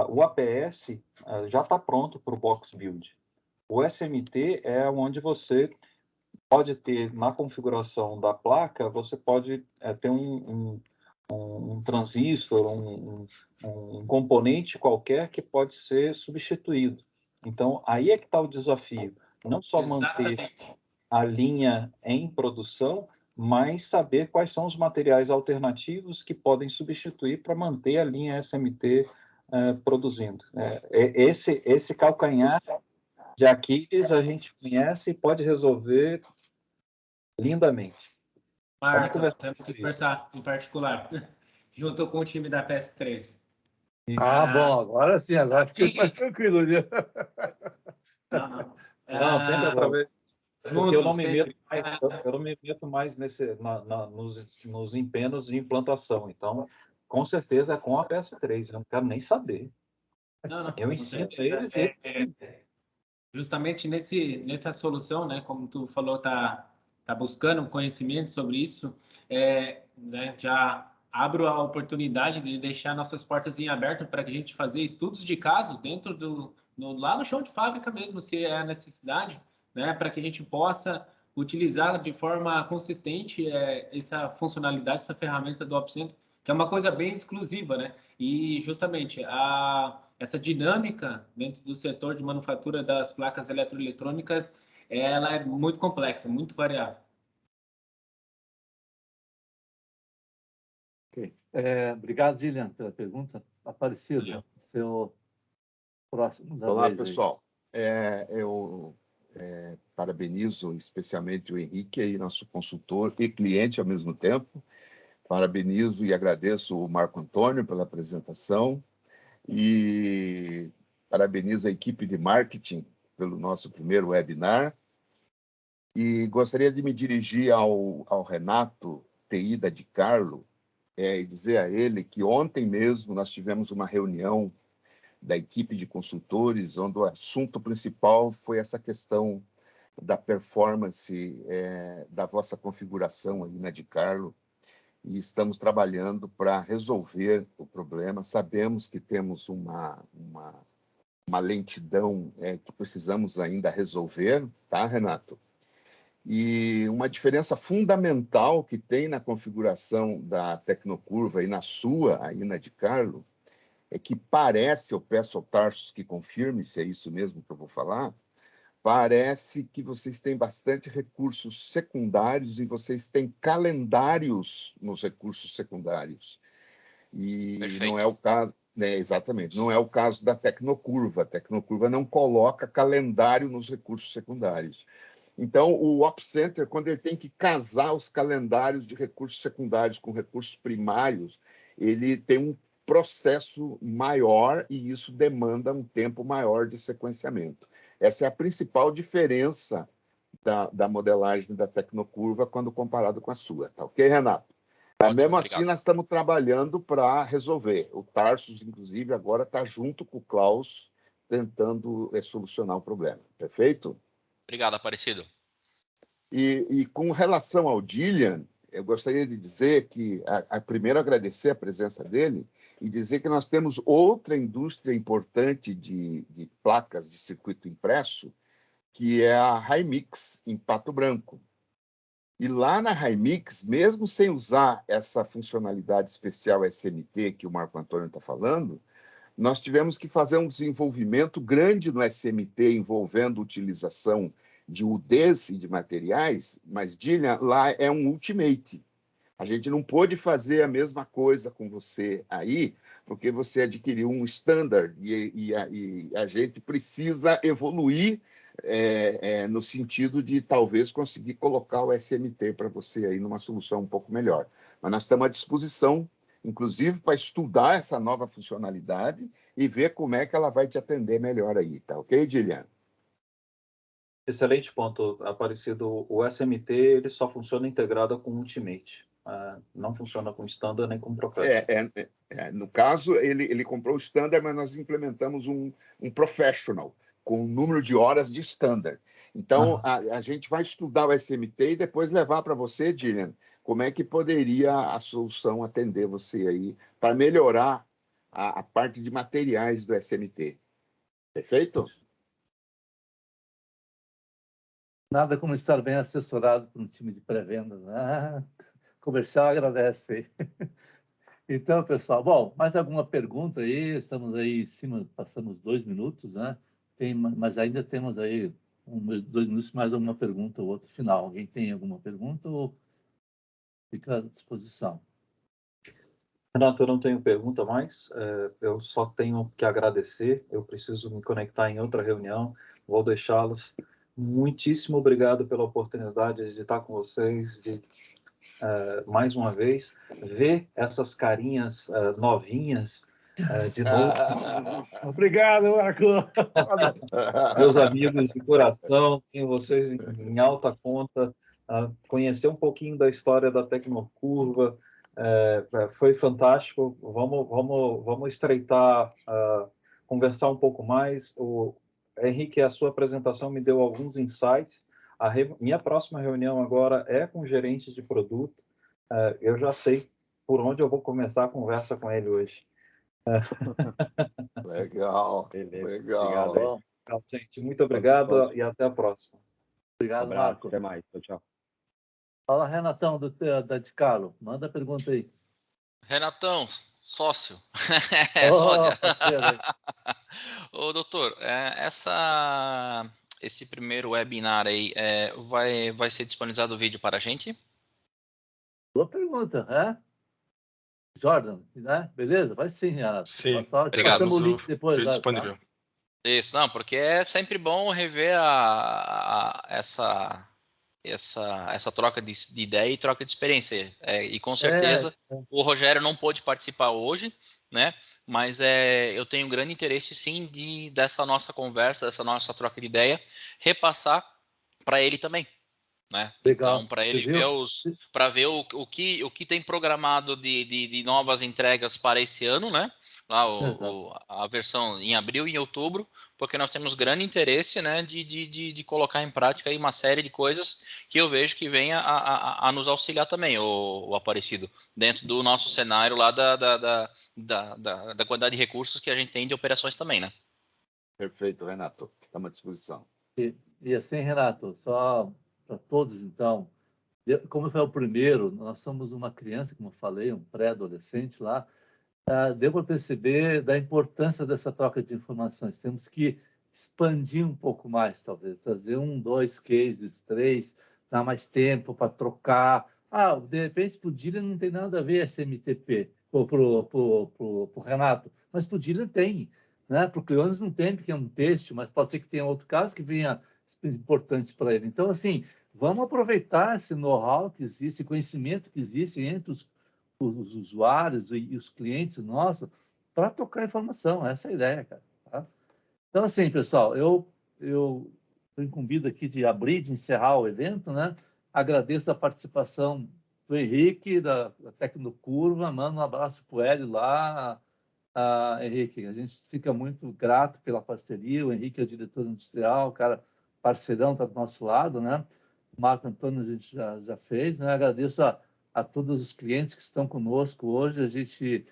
o APS já está pronto para o box build. O SMT é onde você pode ter, na configuração da placa, você pode ter um transistor, um componente qualquer que pode ser substituído. Então, aí é que está o desafio. Não só manter a linha em produção, mas saber quais são os materiais alternativos que podem substituir para manter a linha SMT produzindo. Esse calcanhar de Aquiles a gente conhece e pode resolver lindamente. Marco, temos que conversar em particular, junto com o time da PS3. Bom, agora sim, agora fiquei mais tranquilo. Viu? Não, sempre através. Porque eu não me meto mais nos empenos de implantação. Então, com certeza é com a PS3. Eu não quero nem saber. Não, eu ensino eles. Justamente nessa solução, né? Como tu falou, tá buscando conhecimento sobre isso. Né, já abro a oportunidade de deixar nossas portas em aberto para que a gente fazer estudos de caso dentro lá no chão de fábrica mesmo, se é a necessidade, né, para que a gente possa utilizar de forma consistente essa funcionalidade, essa ferramenta do OpCenter, que é uma coisa bem exclusiva, né? E justamente essa dinâmica dentro do setor de manufatura das placas eletroeletrônicas, ela é muito complexa, muito variável. Ok. Obrigado, Gillian, pela pergunta. Aparecido, seu próximo da Olá, vez aí. pessoal. Eu parabenizo especialmente o Henrique, aí, nosso consultor e cliente ao mesmo tempo. Parabenizo e agradeço o Marco Antônio pela apresentação e parabenizo a equipe de marketing pelo nosso primeiro webinar. E gostaria de me dirigir ao Renato TI da Di Carlo e dizer a ele que ontem mesmo nós tivemos uma reunião da equipe de consultores, onde o assunto principal foi essa questão da performance da vossa configuração aí na Di Carlo, e estamos trabalhando para resolver o problema. Sabemos que temos uma lentidão que precisamos ainda resolver, tá, Renato? E uma diferença fundamental que tem na configuração da Tecnocurva e na sua, aí na Di Carlo, é que parece, eu peço ao Tarsus que confirme se é isso mesmo que eu vou falar, parece que vocês têm bastante recursos secundários e vocês têm calendários nos recursos secundários. E Perfeito. não é o caso, né, exatamente, não é o caso da Tecnocurva. A Tecnocurva não coloca calendário nos recursos secundários. Então, o Op Center, quando ele tem que casar os calendários de recursos secundários com recursos primários, ele tem um processo maior e isso demanda um tempo maior de sequenciamento. Essa é a principal diferença da modelagem da Tecnocurva quando comparado com a sua. Tá ok, Renato? Mas mesmo assim, nós estamos trabalhando para resolver. O Tarsus, inclusive, agora está junto com o Klaus tentando solucionar o problema. Perfeito? Obrigado, Aparecido. E com relação ao Gillian, eu gostaria de dizer que, primeiro, agradecer a presença dele e dizer que nós temos outra indústria importante de placas de circuito impresso, que é a Hymix, em Pato Branco. E lá na Hymix, mesmo sem usar essa funcionalidade especial SMT que o Marco Antônio está falando, nós tivemos que fazer um desenvolvimento grande no SMT envolvendo utilização de UDs e de materiais, mas, Gillian, lá é um ultimate. A gente não pôde fazer a mesma coisa com você aí, porque você adquiriu um standard e a gente precisa evoluir no sentido de talvez conseguir colocar o SMT para você aí numa solução um pouco melhor. Mas nós estamos à disposição, inclusive, para estudar essa nova funcionalidade e ver como é que ela vai te atender melhor aí, tá ok, Gillian? Excelente ponto, Aparecido. O SMT ele só funciona integrado com Ultimate. Não funciona com Standard nem com Professional. No caso, ele comprou o Standard, mas nós implementamos um Professional com um número de horas de Standard. Então, a gente vai estudar o SMT e depois levar para você, Gillian, como é que poderia a solução atender você aí para melhorar a parte de materiais do SMT. Perfeito? Nada como estar bem assessorado por um time de pré-vendas. Comercial agradece. Então, pessoal, bom, mais alguma pergunta aí? Estamos aí em cima, passamos 2 minutos, né? Mas ainda temos aí 2 minutos, mais alguma pergunta ou outra final. Alguém tem alguma pergunta ou fica à disposição? Renato, eu não tenho pergunta mais. Eu só tenho que agradecer. Eu preciso me conectar em outra reunião. Vou deixá-los. Muitíssimo obrigado pela oportunidade de estar com vocês, de mais uma vez ver essas carinhas novinhas de novo. Obrigado, Marco. Meus amigos de coração, tenho vocês em alta conta. Conhecer um pouquinho da história da Tecnocurva foi fantástico. Vamos estreitar, conversar um pouco mais. O Henrique, a sua apresentação me deu alguns insights. Minha próxima reunião agora é com o gerente de produto. Eu já sei por onde eu vou começar a conversa com ele hoje. Legal, Beleza. legal. Obrigado, Então, gente, muito obrigado e até a próxima. Obrigado, abraço, Marco. até mais. Tchau, tchau. Fala, Renatão, da Di Carlo. Manda a pergunta aí. Renatão, sócio. Sócia. Ô, doutor, esse primeiro webinar aí vai ser disponibilizado o vídeo para a gente? Boa pergunta, né? Jordan, né? Beleza? Vai sim, Renato. Sim, Só te obrigado. passamos o link depois. vídeo Tá? disponível. Isso, não, porque é sempre bom rever essa troca de ideia e troca de experiência. E com certeza o Rogério não pôde participar hoje, né? Mas eu tenho um grande interesse, sim, dessa nossa conversa, dessa nossa troca de ideia, repassar para ele também. Né? Legal. Então, para ele ver o que tem programado de novas entregas para esse ano, né? Lá a versão em abril e em outubro, porque nós temos grande interesse, né, de colocar em prática aí uma série de coisas que eu vejo que venha a nos auxiliar também, o Aparecido, dentro do nosso cenário lá da quantidade de recursos que a gente tem de operações também, né? Perfeito, Renato. Estamos à disposição. E assim, Renato, só para todos, então, como foi o primeiro, nós somos uma criança, como eu falei, um pré-adolescente lá, deu para perceber da importância dessa troca de informações. Temos que expandir um pouco mais, talvez, trazer 1, 2 cases, 3, dar mais tempo para trocar. De repente, para o Dylan não tem nada a ver SMTP, para o Renato, mas para o Dylan tem. Né? Para o Cleones não tem, porque é um texto, mas pode ser que tenha outro caso que venha importante para ele. Então, assim, vamos aproveitar esse know-how que existe, esse conhecimento que existe entre os usuários e os clientes nossos para trocar informação. Essa é a ideia, cara. Tá? Então, assim, pessoal, eu estou incumbido aqui de abrir, de encerrar o evento, né? Agradeço a participação do Henrique, da Tecnocurva, mando um abraço para o Hélio lá. Henrique, a gente fica muito grato pela parceria. O Henrique é o diretor industrial, cara, parceirão, está do nosso lado, né? O Marco Antônio a gente já fez, né? Agradeço a todos os clientes que estão conosco hoje. A gente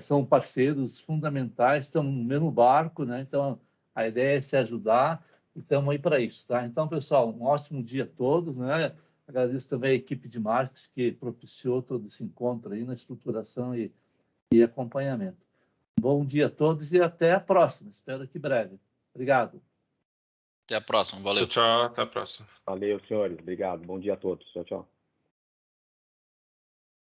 são parceiros fundamentais, estamos no mesmo barco, né? Então, a ideia é se ajudar e estamos aí para isso, tá? Então, pessoal, um ótimo dia a todos, né? Agradeço também a equipe de marketing que propiciou todo esse encontro aí na estruturação e acompanhamento. Bom dia a todos e até a próxima. Espero que breve. Obrigado. Até a próxima. Valeu. Tchau, até a próxima. Valeu, senhores. Obrigado. Bom dia a todos. Tchau, tchau.